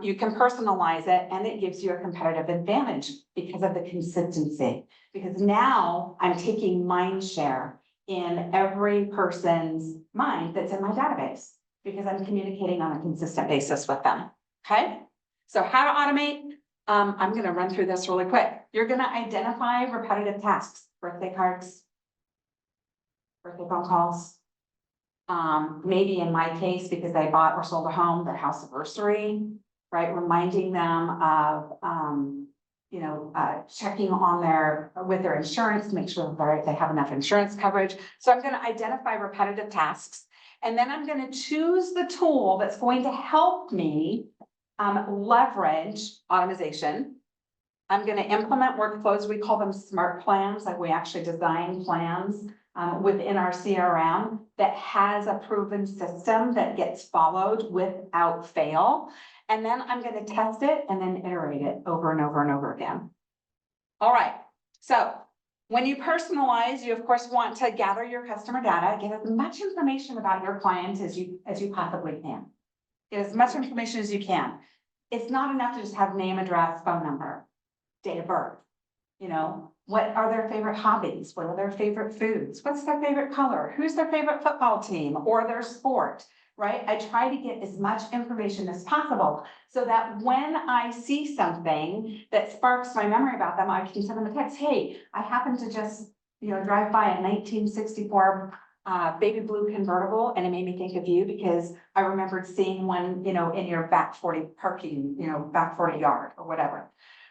You can personalize it and it gives you a competitive advantage because of the consistency. Because now I'm taking mind share in every person's mind that's in my database because I'm communicating on a consistent basis with them, okay? So how to automate? I'm gonna run through this really quick. You're gonna identify repetitive tasks, birthday cards, birthday phone calls. Maybe in my case, because they bought or sold a home, their house anniversary, right? Reminding them of, checking on with their insurance to make sure that they have enough insurance coverage. So I'm going to identify repetitive tasks, and then I'm going to choose the tool that's going to help me leverage automation. I'm going to implement workflows. We call them smart plans. Like we actually design plans within our CRM that has a proven system that gets followed without fail. And then I'm going to test it and then iterate it over and over and over again. All right. So When you personalize, you of course want to gather your customer data, get as much information about your client as you possibly can. Get as much information as you can. It's not enough to just have name, address, phone number, date of birth. You know, what are their favorite hobbies? What are their favorite foods? What's their favorite color? Who's their favorite football team or their sport, right? I try to get as much information as possible so that when I see something that sparks my memory about them, I can send them a text, hey, I happen to just, drive by a 1964 baby blue convertible, and it made me think of you because I remembered seeing one, in your back 40 parking, back 40 yard or whatever.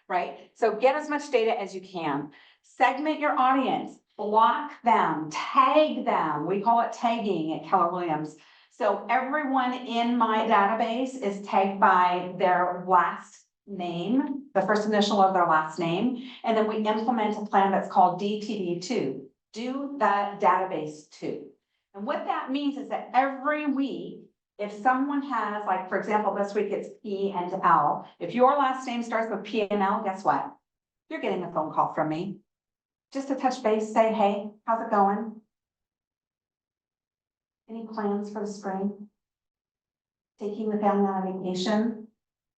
Right? So get as much data as you can. Segment your audience, block them, tag them. We call it tagging at Keller-Williams. So everyone in my database is tagged by their last name, the first initial of their last name. And then we implement a plan that's called DTD2, do the database to. And what that means is that every week, if someone has, like, for example, this week it's P and L. If your last name starts with P and L, guess what? You're getting a phone call from me. Just to touch base, say, hey, how's it going? Any plans for the spring? Taking the family on a vacation?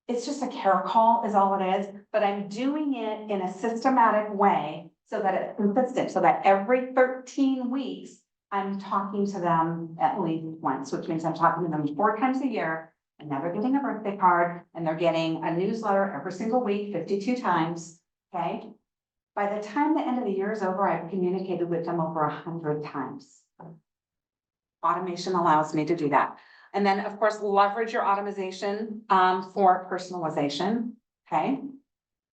It's just a care call is all it is, but I'm doing it in a systematic way so that it's consistent, so that every 13 weeks, I'm talking to them at least once, which means I'm talking to them 4 times a year, and never getting a birthday card, and they're getting a newsletter every single week, 52 times, okay? By the time the end of the year is over, I've communicated with them over 100 times. Automation allows me to do that. And then, of course, leverage your automation for personalization, okay?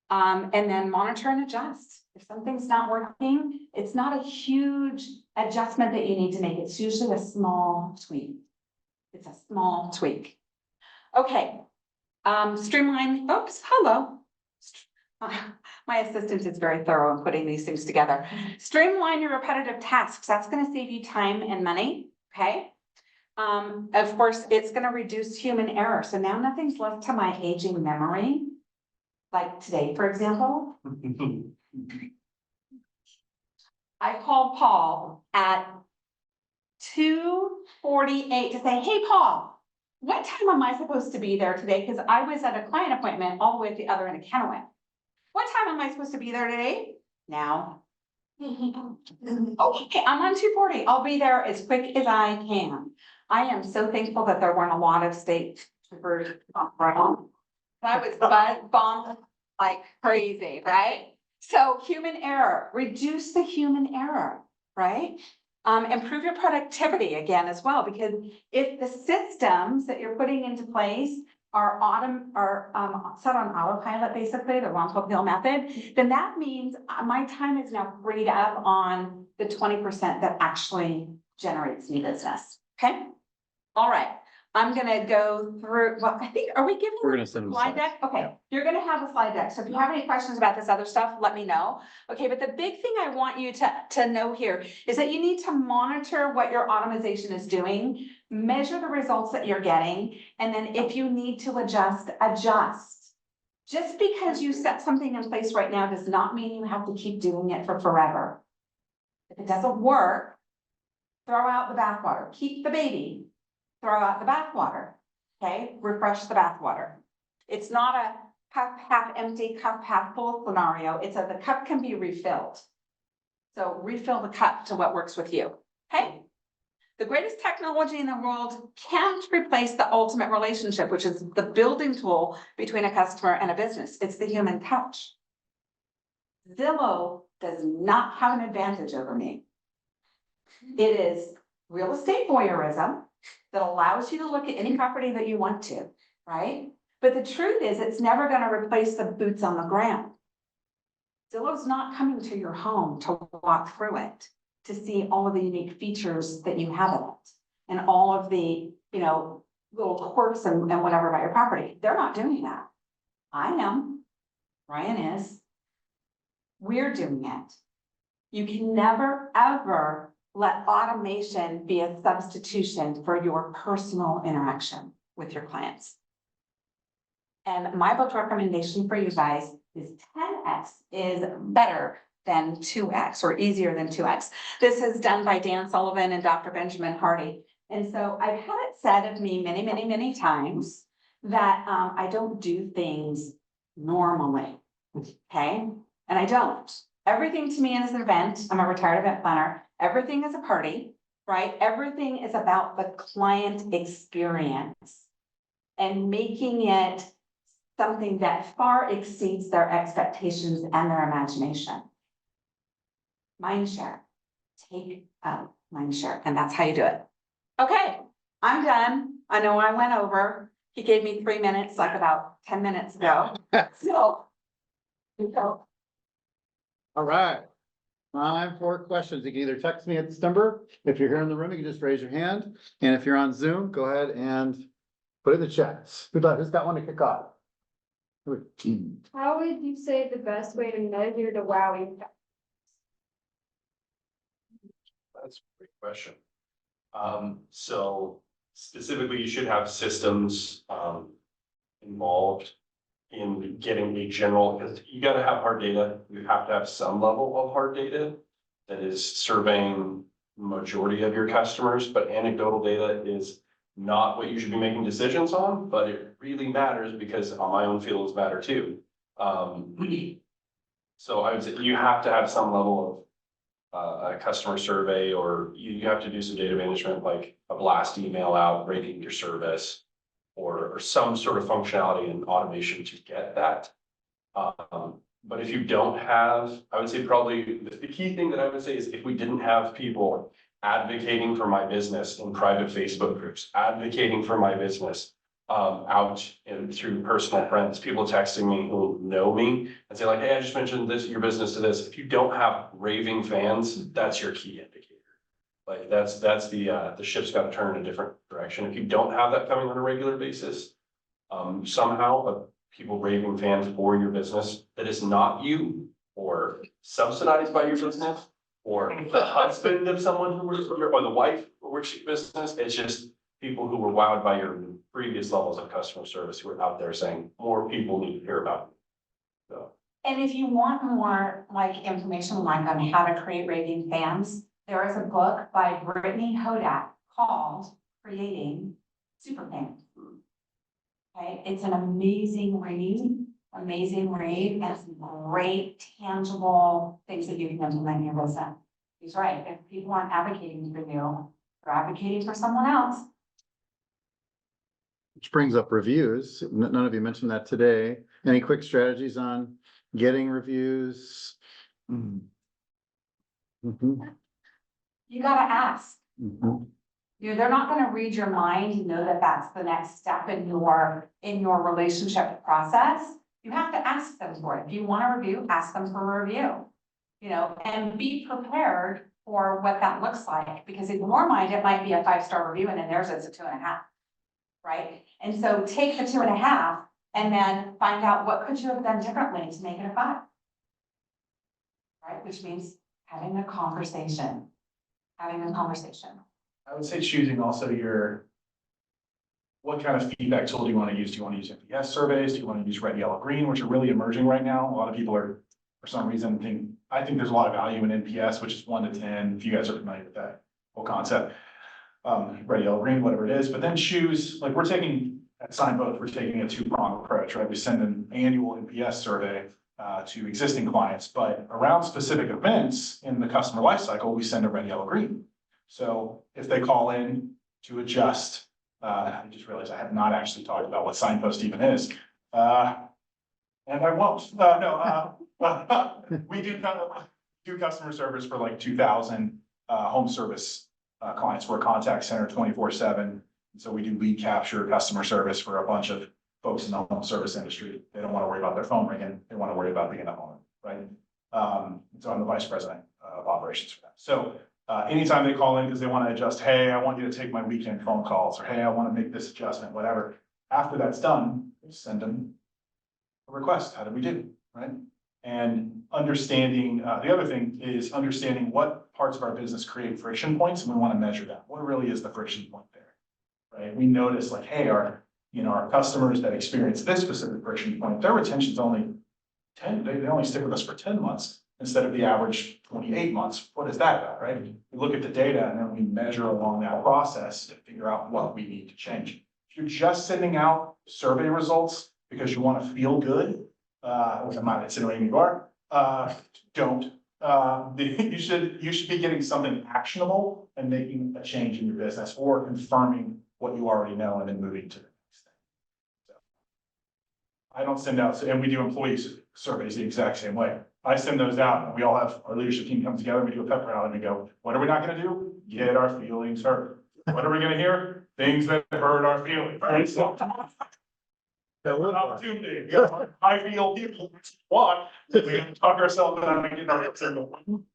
And then monitor and adjust. If something's not working, it's not a huge adjustment that you need to make. It's usually a small tweak. It's a small tweak. Okay. Streamline, oops, hello. My assistant is very thorough in putting these things together. Streamline your repetitive tasks. That's going to save you time and money, okay? Of course, it's going to reduce human error. So now nothing's left to my aging memory. Like today, for example. I called Paul at 2:48 to say, hey, Paul, what time am I supposed to be there today? Because I was at a client appointment all the way at the other end of Kennewick. What time am I supposed to be there today? Now. Okay, I'm on 2:40. I'll be there as quick as I can. I am so thankful that there weren't a lot of state troopers around. I was bombed like crazy, right? So human error, reduce the human error, right? Improve your productivity again as well, because if the systems that you're putting into place are set on autopilot, basically, the Ron Hill method, then that means my time is now freed up on the 20% that actually generates new business, okay? All right. I'm gonna go through, well, I think, are we giving? We're gonna send them slide slides. deck? Okay, you're gonna have a slide deck. So if you have any questions about this other stuff, let me know. Okay, but the big thing I want you to know here is that you need to monitor what your automation is doing, measure the results that you're getting, and then if you need to adjust, adjust. Just because you set something in place right now does not mean you have to keep doing it for forever. If it doesn't work, throw out the bathwater, keep the baby. Throw out the bathwater, okay? Refresh the bathwater. It's not a cup half empty, cup half full scenario. It's the cup can be refilled. So refill the cup to what works with you, okay? The greatest technology in the world can't replace the ultimate relationship, which is the building tool between a customer and a business. It's the human touch. Zillow does not have an advantage over me. It is real estate voyeurism that allows you to look at any property that you want to, right? But the truth is, it's never going to replace the boots on the ground. Zillow's not coming to your home to walk through it, to see all of the unique features that you have in it, and all of the, little quirks and whatever about your property. They're not doing that. I am. Ryan is. We're doing it. You can never, ever let automation be a substitution for your personal interaction with your clients. And my book recommendation for you guys is 10x is better than 2X or easier than 2X. This is done by Dan Sullivan and Dr. Benjamin Hardy. And so I've had it said of me many, many, many times that I don't do things normally, okay? And I don't. Everything to me is an event. I'm a retired event planner. Everything is a party, right? Everything is about the client experience and making it something that far exceeds their expectations and their imagination. Mind share. Take out mind share, and that's how you do it. Okay, I'm done. I know I went over. He gave me 3 minutes, like about 10 minutes ago. So. All right. Time for questions. You can either text me at this number. If you're here in the room, you can just raise your hand. And if you're on Zoom, go ahead and put it in the chat. Who's got one to kick off? How would you say the best way to measure the wowing? That's a great question. So specifically, you should have systems, involved in getting a general, because you gotta have hard data. You have to have some level of hard data that is surveying majority of your customers, but anecdotal data is not what you should be making decisions on, but it really matters because my own feelings matter too. So I would say you have to have some level of a customer survey, or you have to do some data management, like a blast email out rating your service, or some sort of functionality and automation to get that. But if you don't have, I would say probably the key thing that I would say is if we didn't have people advocating for my business in private Facebook groups, advocating for my business out and through personal friends, people texting me who know me and say like, hey, I just mentioned this, your business to this. If you don't have raving fans, that's your key indicator. Like that's the ship's got to turn in a different direction. If you don't have that coming on a regular basis, somehow people raving fans for your business that is not you or subsidized by your business or the husband of someone who works for your, or the wife who works for your business. It's just people who were wowed by your previous levels of customer service who are out there saying more people need to hear about you. So. And if you want more like information like on how to create raving fans, there is a book by Brittany Hodak called Creating Superfans. Okay, it's an amazing read, and some great tangible things that you can implement in your business. He's right, if people aren't advocating for you, they're advocating for someone else. Which brings up reviews. None of you mentioned that today. Any quick strategies on getting reviews? You gotta ask. They're not gonna read your mind and know that that's the next step in your relationship process. You have to ask them for it. If you want a review, ask them for a review. You know, and be prepared for what that looks like, because in your mind, it might be a 5-star review and in theirs it's a 2.5. Right? And so take the 2.5 and then find out what could you have done differently to make it a 5. Right? Which means having a conversation. I would say choosing also what kind of feedback tool do you want to use? Do you want to use NPS surveys? Do you want to use red, yellow, green, which are really emerging right now? A lot of people are, for some reason, I think there's a lot of value in NPS, which is 1 to 10, if you guys are familiar with that whole concept. Red, yellow, green, whatever it is, but then choose, like at Signpost, we're taking a 2-pronged approach, right? We send an annual NPS survey to existing clients, but around specific events in the customer lifecycle, we send a red, yellow, green. So if they call in to adjust, I just realized I have not actually talked about what Signpost even is. And I won't, we do customer service for like 2,000 home service clients. We're a contact center 24/7. So we do lead capture customer service for a bunch of folks in the home service industry. They don't want to worry about their phone ringing. They want to worry about being at home, right? So I'm the vice president of operations for them. So anytime they call in because they want to adjust, hey, I want you to take my weekend phone calls, or hey, I want to make this adjustment, whatever. After that's done, we send them a request. How did we do, right? And understanding, the other thing is understanding what parts of our business create friction points, and we want to measure that. What really is the friction point there, right? We notice like, hey, our customers that experience this specific friction point, their retention's only 10, they only stick with us for 10 months. instead of the average 28 months. What is that about, right? We look at the data and then we measure along that process to figure out what we need to change. If you're just sending out survey results because you want to feel good, which I'm not insinuating you are, don't. You should be getting something actionable and making a change in your business or confirming what you already know and then moving to the next thing. So I don't send out, and we do employee surveys the exact same way. I send those out and we all have, our leadership team comes together, we do a pep rally and we go, what are we not gonna do? Get our feelings hurt. What are we gonna hear? Things that hurt our feelings, right? So opportunity, I feel people want, we talk ourselves out of getting our hits in.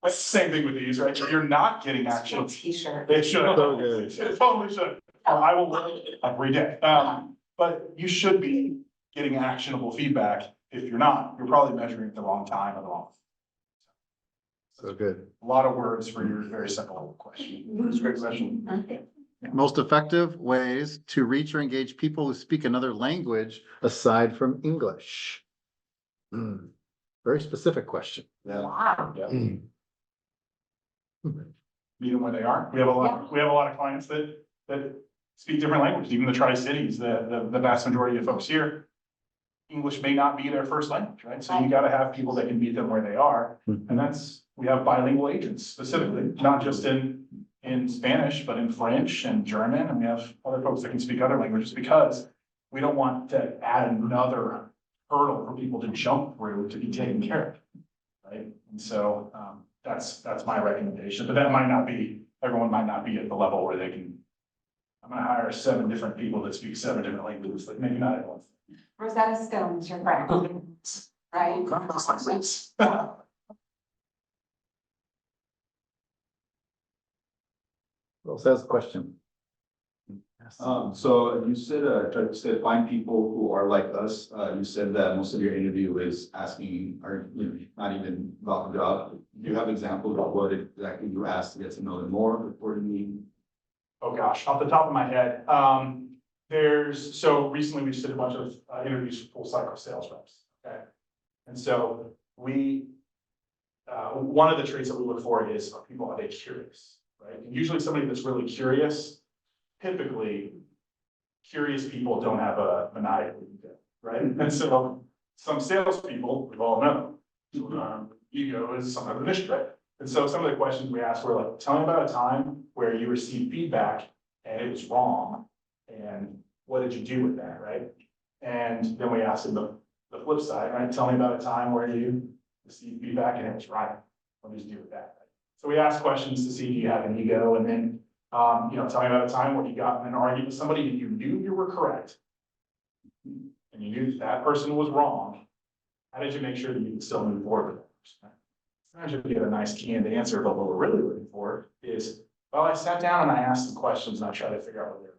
That's the same thing with these, right? If you're not getting action, T-shirt. it should. So good. It totally should. I will work it every day. But you should be getting actionable feedback. If you're not, you're probably measuring at the wrong time or the wrong. So good. A lot of words for your very simple question. It's a great question. Most effective ways to reach or engage people who speak another language aside from English. Very specific question. Wow. Meet them where they are. We have a lot of clients that speak different languages, even the Tri-Cities, the vast majority of folks here. English may not be their first language, right? So you gotta have people that can meet them where they are. And we have bilingual agents specifically, not just in Spanish, but in French and German. And we have other folks that can speak other languages because we don't want to add another hurdle for people to jump through to be taken care of, right? And so that's my recommendation, but that might not be, everyone might not be at the level where they can, I'm gonna hire 7 different people that speak 7 different languages, like maybe not everyone. Rosetta Stone's your friend, right? Who else has a question? So you said, find people who are like us. You said that most of your interview is asking, or, not even about the job. Do you have examples of what exactly you asked to get to know them more before the meeting? Oh gosh, off the top of my head, so recently we just did a bunch of interviews for full cycle sales reps, okay? And so one of the traits that we look for is, are people, are they curious, right? And usually somebody that's really curious, typically, curious people don't have a maniacal ego, right? And so some salespeople, we all know, ego is some of the mission, right? And so some of the questions we asked were like, tell me about a time where you received feedback and it was wrong, and what did you do with that, right? And then we asked them the flip side, right? Tell me about a time where you received feedback and it was right. What did you do with that? So we asked questions to see if you have an ego, and then tell me about a time where you got in an argument with somebody and you knew you were correct, and you knew that person was wrong. How did you make sure that you could still move forward with that person? Sometimes you get a nice canned answer, but what we're really looking for is, well, I sat down and I asked some questions and I tried to figure out what they're.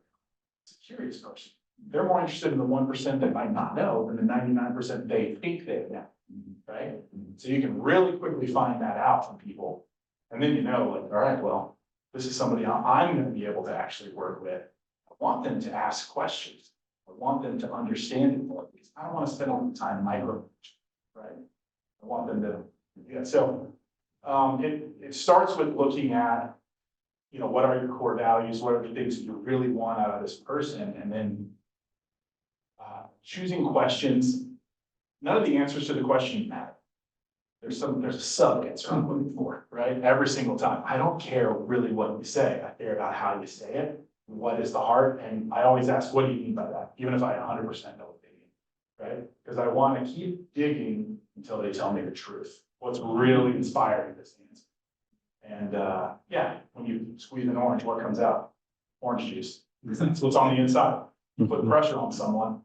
It's a curious person. They're more interested in the 1% that might not know than the 99% they think they know, right? So you can really quickly find that out from people. And then like, all right, well, this is somebody I'm gonna be able to actually work with. I want them to ask questions. I want them to understand it more, because I don't want to spend all the time micro, right? I want them to, so it starts with looking at, what are your core values? What are the things that you really want out of this person? And then choosing questions. None of the answers to the question matter. There's a sub answer I'm looking for, right? Every single time. I don't care really what you say. I care about how you say it. What is the heart? And I always ask, what do you mean by that? Even if I 100% know what they mean, right? Because I want to keep digging until they tell me the truth. What's really inspiring this answer? And when you squeeze an orange, what comes out? Orange juice. That's what's on the inside. You put pressure on someone,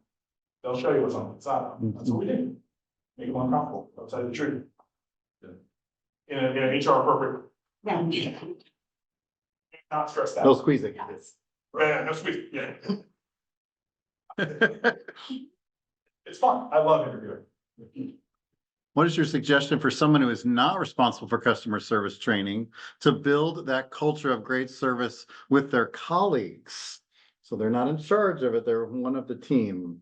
they'll show you what's on the inside. That's what we do. Make them uncomfortable. They'll tell you the truth. In an HR appropriate. Not stressed out. No squeezing. Yeah, no squeeze. Yeah. It's fun. I love interviewing. What is your suggestion for someone who is not responsible for customer service training to build that culture of great service with their colleagues? So they're not in charge of it, they're one of the team.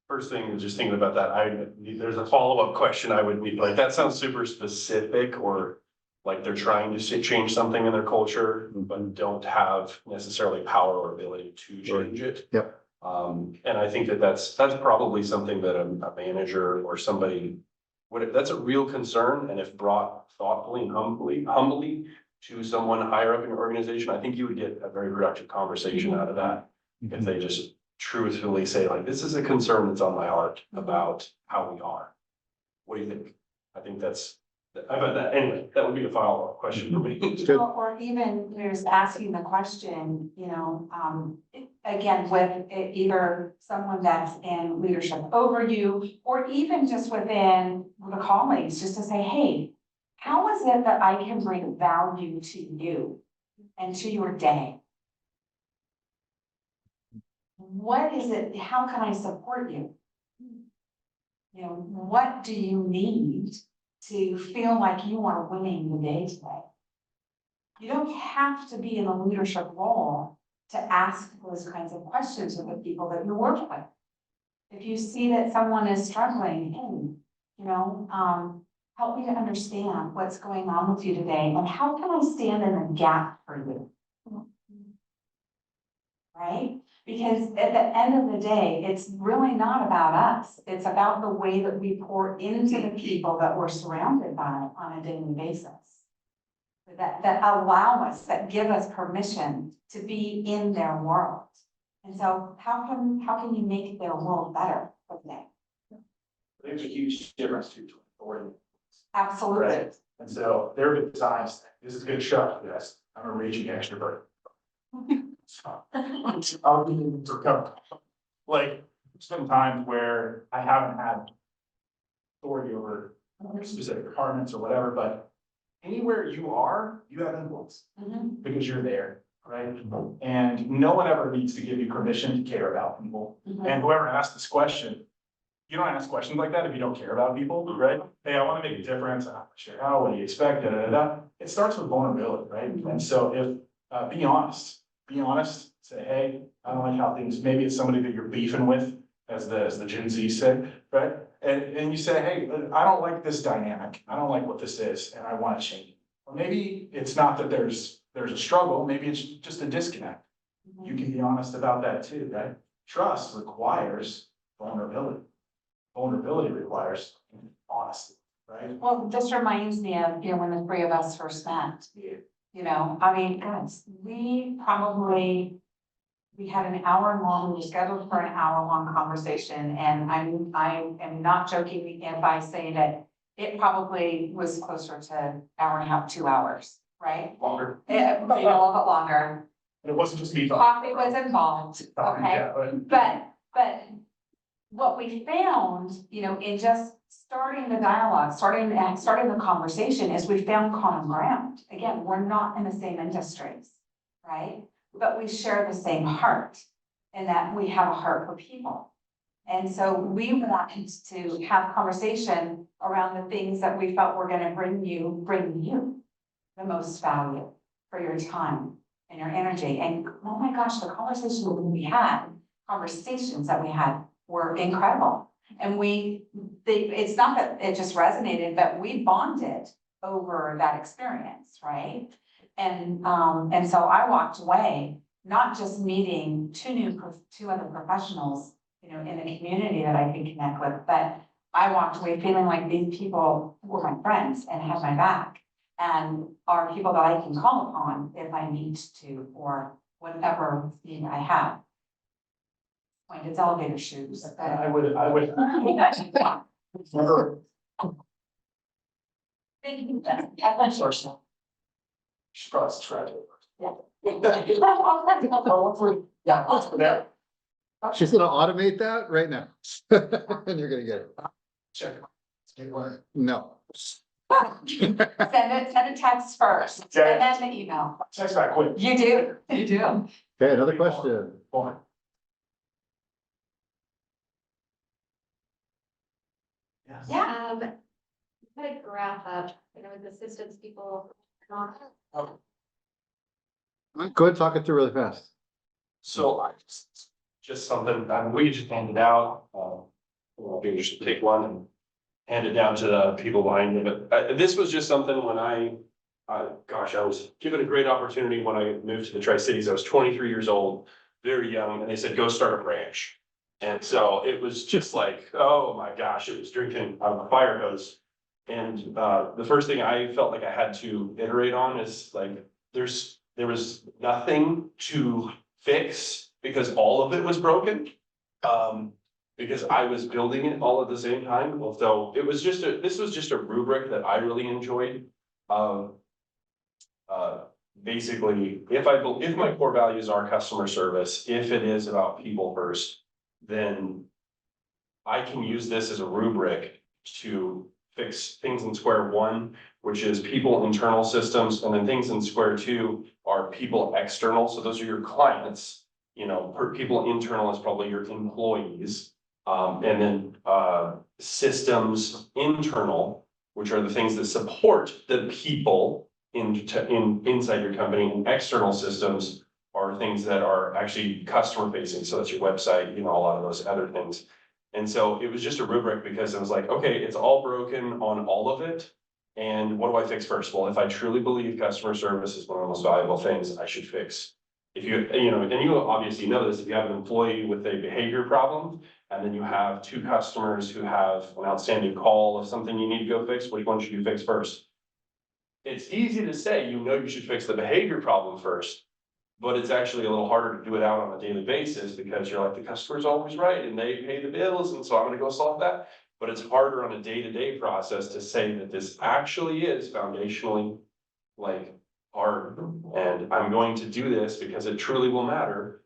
First thing is just thinking about that, there's a follow-up question I would need, like, that sounds super specific, or like they're trying to change something in their culture, but don't have necessarily power or ability to change it. Yep. And I think that's probably something that a manager or somebody that's a real concern, and if brought thoughtfully and humbly to someone higher up in your organization, I think you would get a very productive conversation out of that. If they just truthfully say, like, this is a concern that's on my heart about how we are. What do you think? I think I bet that, anyway, that would be a follow-up question for me. Or even there's asking the question, again, with either someone that's in leadership over you, or even just within the colleagues, just to say, hey, how is it that I can bring value to you and to your day? What is it? How can I support you? What do you need to feel like you are winning the day today? You don't have to be in a leadership role to ask those kinds of questions of the people that you work with. If you see that someone is struggling, hey, help me to understand what's going on with you today, and how can I stand in the gap for you? Right? Because at the end of the day, it's really not about us. It's about the way that we pour into the people that we're surrounded by on a daily basis. That allow us, that give us permission to be in their world. And so how can you make their world better for them? There's a huge difference between authority. Absolutely. Right. And so there have been times, this is a good shot, yes, I'm a raging extrovert. So, I'll be able to recover. Like, there's been times where I haven't had authority over specific departments or whatever, but anywhere you are, you have influence Mhm. because you're there, right? And no one ever needs to give you permission to care about people. Mhm. And whoever asked this question, you don't ask questions like that if you don't care about people, right? Hey, I want to make a difference. I'm not sure how, what do you expect? Da, da, da, da. It starts with vulnerability, right? And so if, be honest, say, hey, I don't like how things, maybe it's somebody that you're beefing with, as the Gen Z say, right? And you say, hey, I don't like this dynamic. I don't like what this is, and I want to change it. Or maybe it's not that there's a struggle, maybe it's just a disconnect. You can be honest about that too, right? Trust requires vulnerability. Vulnerability requires honesty, right? Well, this reminds me of, when the three of us first met. Yeah. Guys, we had an hour long, we were scheduled for an hour-long conversation, and I am not joking if I say that it probably was closer to hour and a half, 2 hours, right? Longer. A little bit longer. And it wasn't just me talking. Coffee was involved, okay? Yeah, but- But what we found, in just starting the dialogue, starting the conversation, is we found common ground. Again, we're not in the same industries, right? But we share the same heart, in that we have a heart for people. And so we wanted to have conversation around the things that we felt were gonna bring you the most value for your time and your energy. And oh my gosh, the conversations that we had were incredible. And it's not that it just resonated, but we bonded over that experience, right? And so I walked away, not just meeting two other professionals, in the community that I can connect with, but I walked away feeling like these people were my friends and had my back, and are people that I can call upon if I need to, or whatever need I have. Point, it's elevator shoes. I would. Thank you. That's personal. She's probably subscribed to it. Yeah. She's gonna automate that right now. And you're gonna get it. Check. Get one. No. Send a text first, and then the email. Text back quick. You do. Okay, another question. Fine. Yes. Yeah. Put a graph up, with the systems people. Go ahead, talk it through really fast. So just something, we just handed out, if you can just take one and hand it down to the people behind you. But this was just something when I was given a great opportunity when I moved to the Tri-Cities. I was 23 years old, very young, and they said, go start a ranch. And so it was just like, oh my gosh, it was drinking out of a fire hose. And the first thing I felt like I had to iterate on is like, there was nothing to fix because all of it was broken. Because I was building it all at the same time. So it was this was just a rubric that I really enjoyed. Basically, if my core values are customer service, if it is about people first, then I can use this as a rubric to fix things in square one, which is people internal systems, and then things in square two are people external. So those are your clients, you know, people internal is probably your employees. And then systems internal, which are the things that support the people inside your company, and external systems are things that are actually customer facing. So that's your website, you know, a lot of those other things. And so it was just a rubric because it was like, okay, it's all broken on all of it. And what do I fix first? Well, if I truly believe customer service is one of the most valuable things, I should fix. If you know, and you obviously know this, if you have an employee with a behavior problem, and then you have two customers who have an outstanding call of something you need to go fix, which one should you fix first? It's easy to say, you know, you should fix the behavior problem first, but it's actually a little harder to do it out on a daily basis because you're like, the customer's always right and they pay the bills, and so I'm gonna go solve that. But it's harder on a day-to-day process to say that this actually is foundationally like hard, and I'm going to do this because it truly will matter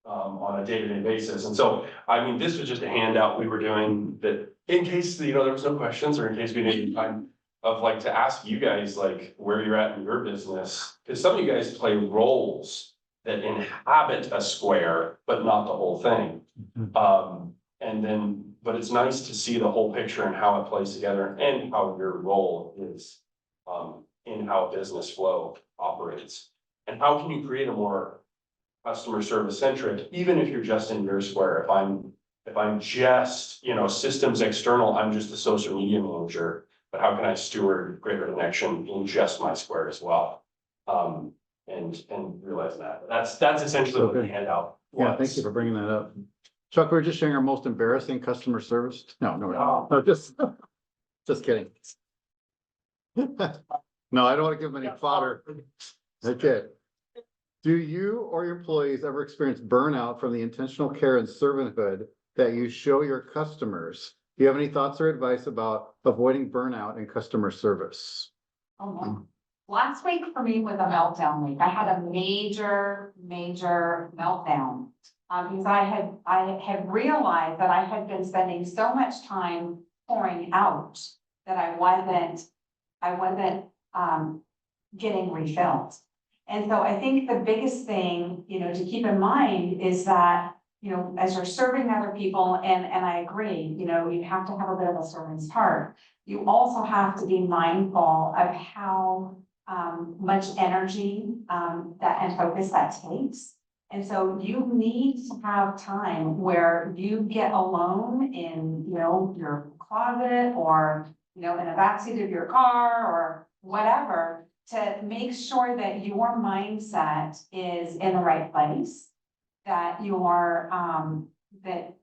on a day-to-day basis. And so, I mean, this was just a handout we were doing that in case, you know, there was no questions, or in case we needed time of like to ask you guys like where you're at in your business. Because some of you guys play roles that inhabit a square, but not the whole thing. And then, but it's nice to see the whole picture and how it plays together and how your role is in how business flow operates. And how can you create a more customer service centric, even if you're just in your square. If I'm just, you know, systems external, I'm just a social media manager, but how can I steward greater connection in just my square as well? And realize that. That's essentially what the handout was. Yeah, thank you for bringing that up. Chuck, we're just sharing our most embarrassing customer service. No, just kidding. No, I don't want to give them any fodder. Okay. Do you or your employees ever experience burnout from the intentional care and servanthood that you show your customers? Do you have any thoughts or advice about avoiding burnout in customer service? Oh, no. Last week for me was a meltdown week. I had a major meltdown. Because I had realized that I had been spending so much time pouring out that I wasn't getting refilled. And so I think the biggest thing, you know, to keep in mind is that, you know, as you're serving other people, and I agree, you know, you have to have a bit of a servant's heart. You also have to be mindful of how much energy that and focus that takes. And so you need to have time where you get alone in, you know, your closet, or, you know, in a backseat of your car or whatever, to make sure that your mindset is in the right place, that you're, that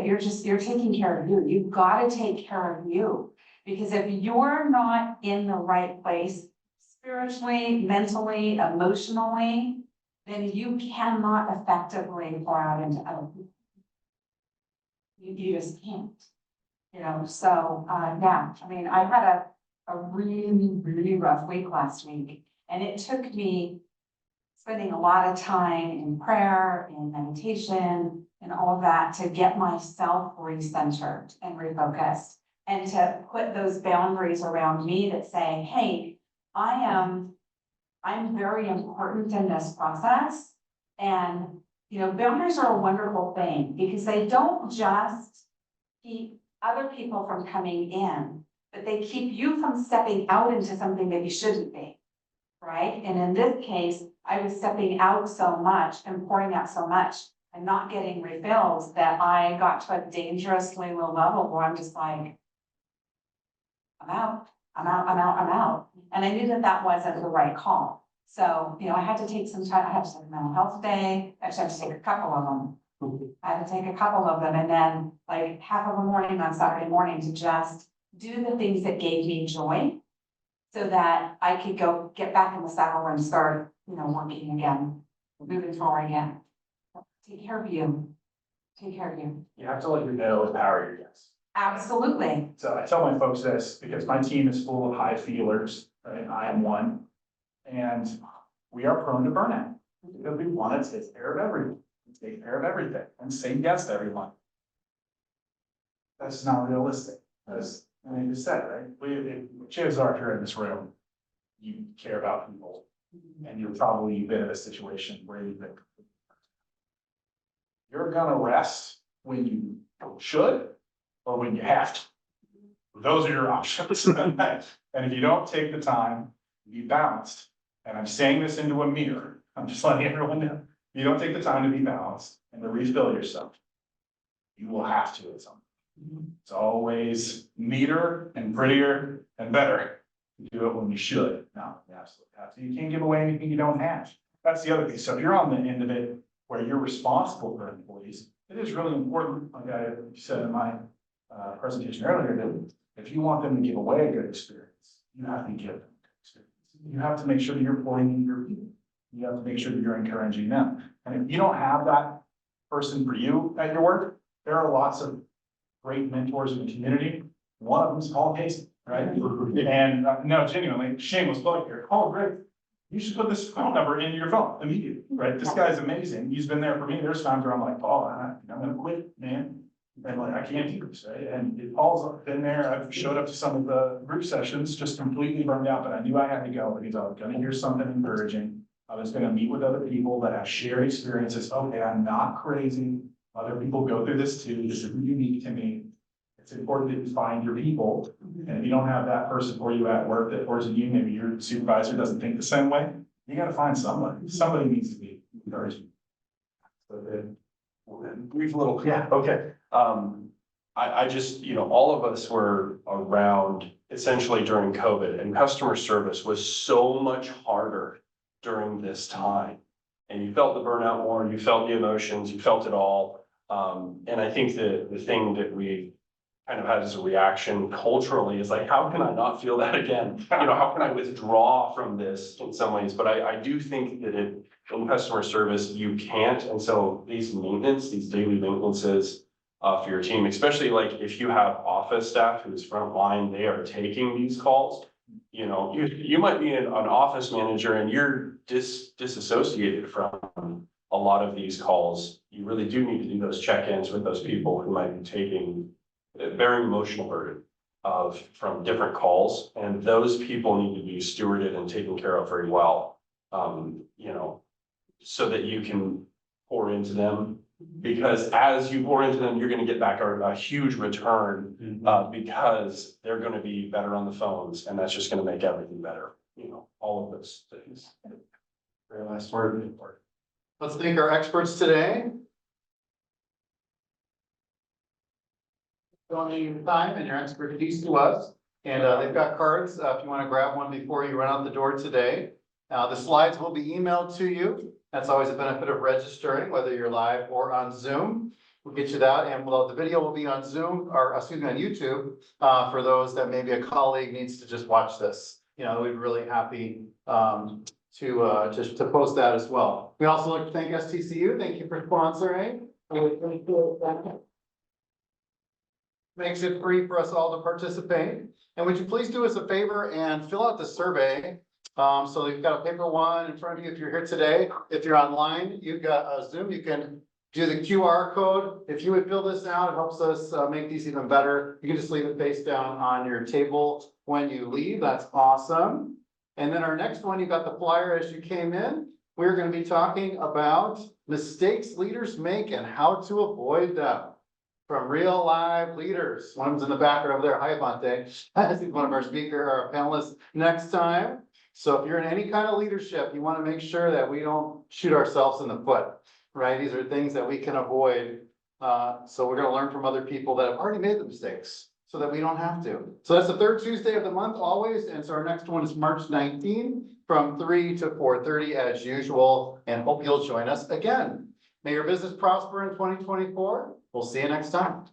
you're taking care of you. You've got to take care of you, because if you're not in the right place, spiritually, mentally, emotionally, then you cannot effectively pour out into other people. You just can't, you know, so, yeah, I mean, I had a really rough week last week, and it took me spending a lot of time in prayer, in meditation, and all of that to get myself recentered and refocused, and to put those boundaries around me that say, hey, I'm very important in this process. And, you know, boundaries are a wonderful thing, because they don't just keep other people from coming in, but they keep you from stepping out into something that you shouldn't be, right? And in this case, I was stepping out so much and pouring out so much, and not getting refills that I got to a dangerously low level where I'm just like, I'm out, I'm out, I'm out, I'm out. And I knew that that wasn't the right call. So, you know, I had to take some time, I had to take a mental health day, actually I had to take a couple of them. I had to take a couple of them and then like half of a morning on Saturday morning to just do the things that gave me joy. So that I could go get back in the saddle and start, you know, working again, moving forward again. Take care of you. Take care of you. You have to let your no empower your yes. Absolutely. So I tell my folks this because my team is full of high feelers, right? I am one. And we are prone to burnout. Because we want to take care of everyone, take care of everything and say yes to everyone. That's not realistic. As I mean, you said, right? Chances are if you're in this room, you care about people. And you've probably been in a situation where you've been. You're gonna rest when you should or when you have to. Those are your options. And if you don't take the time to be balanced, and I'm saying this into a mirror, I'm just letting everyone know, if you don't take the time to be balanced and to refill yourself, you will have to at some point. It's always neater and prettier and better to do it when you should. No, you absolutely have to. You can't give away anything you don't have. That's the other piece. So if you're on the end of it where you're responsible for employees, it is really important, like I said in my presentation earlier, that if you want them to give away a good experience, you have to give them a good experience. You have to make sure that you're pouring into your people. You have to make sure that you're encouraging them. And if you don't have that person for you at your work, there are lots of great mentors in the community. One of them is Paul Casey, right? And no, genuinely, shameless plug here. Oh, great. You should put this phone number in your phone immediately, right? This guy's amazing. He's been there for me. There's times where I'm like, Paul, I'm gonna quit, man. And like, I can't do this, right? And Paul's been there. I've showed up to some of the group sessions, just completely burned out, but I knew I had to go because I was gonna hear something encouraging. I was gonna meet with other people that have shared experiences. Okay, I'm not crazy. Other people go through this too. This isn't unique to me. It's important that you find your people. And if you don't have that person for you at work that pours in you, maybe your supervisor doesn't think the same way, you gotta find somebody. Somebody needs to be encouraging. So then, Brief little, yeah, okay. I just, you know, all of us were around essentially during COVID, and customer service was so much harder during this time. And you felt the burnout more, you felt the emotions, you felt it all. And I think the thing that we kind of had as a reaction culturally is like, how can I not feel that again? You know, how can I withdraw from this in some ways? But I do think that in customer service, you can't. And so these daily maintenances for your team, especially like if you have office staff who's frontline, they are taking these calls. You know, you might be an office manager and you're disassociated from a lot of these calls. You really do need to do those check-ins with those people who might be taking bearing emotional burden from different calls, and those people need to be stewarded and taken care of very well. You know, so that you can pour into them, because as you pour into them, you're going to get back a huge return because they're going to be better on the phones, and that's just going to make everything better. You know, all of those things. Very last word. Let's thank our experts today. Donating your time and your expertise to us. And they've got cards if you want to grab one before you run out the door today. The slides will be emailed to you. That's always a benefit of registering, whether you're live or on Zoom. We'll get you that, and the video will be on Zoom, or excuse me, on YouTube, for those that maybe a colleague needs to just watch this. You know, we'd be really happy to post that as well. We also like to thank STCU. Thank you for sponsoring. Makes it free for us all to participate. And would you please do us a favor and fill out the survey? So you've got a paper one in front of you if you're here today. If you're online, you've got a Zoom, you can do the QR code. If you would fill this out, it helps us make these even better. You can just leave it face down on your table when you leave. That's awesome. And then our next one, you got the flyer as you came in. We're going to be talking about mistakes leaders make and how to avoid them. From real live leaders. One of them's in the back over there. Hi, Avante. He's one of our speaker or panelists next time. So if you're in any kind of leadership, you want to make sure that we don't shoot ourselves in the foot, right? These are things that we can avoid. So we're gonna learn from other people that have already made the mistakes so that we don't have to. So that's the third Tuesday of the month always. And so our next one is March 19 from 3 to 4:30 as usual, and hope you'll join us again. May your business prosper in 2024. We'll see you next time.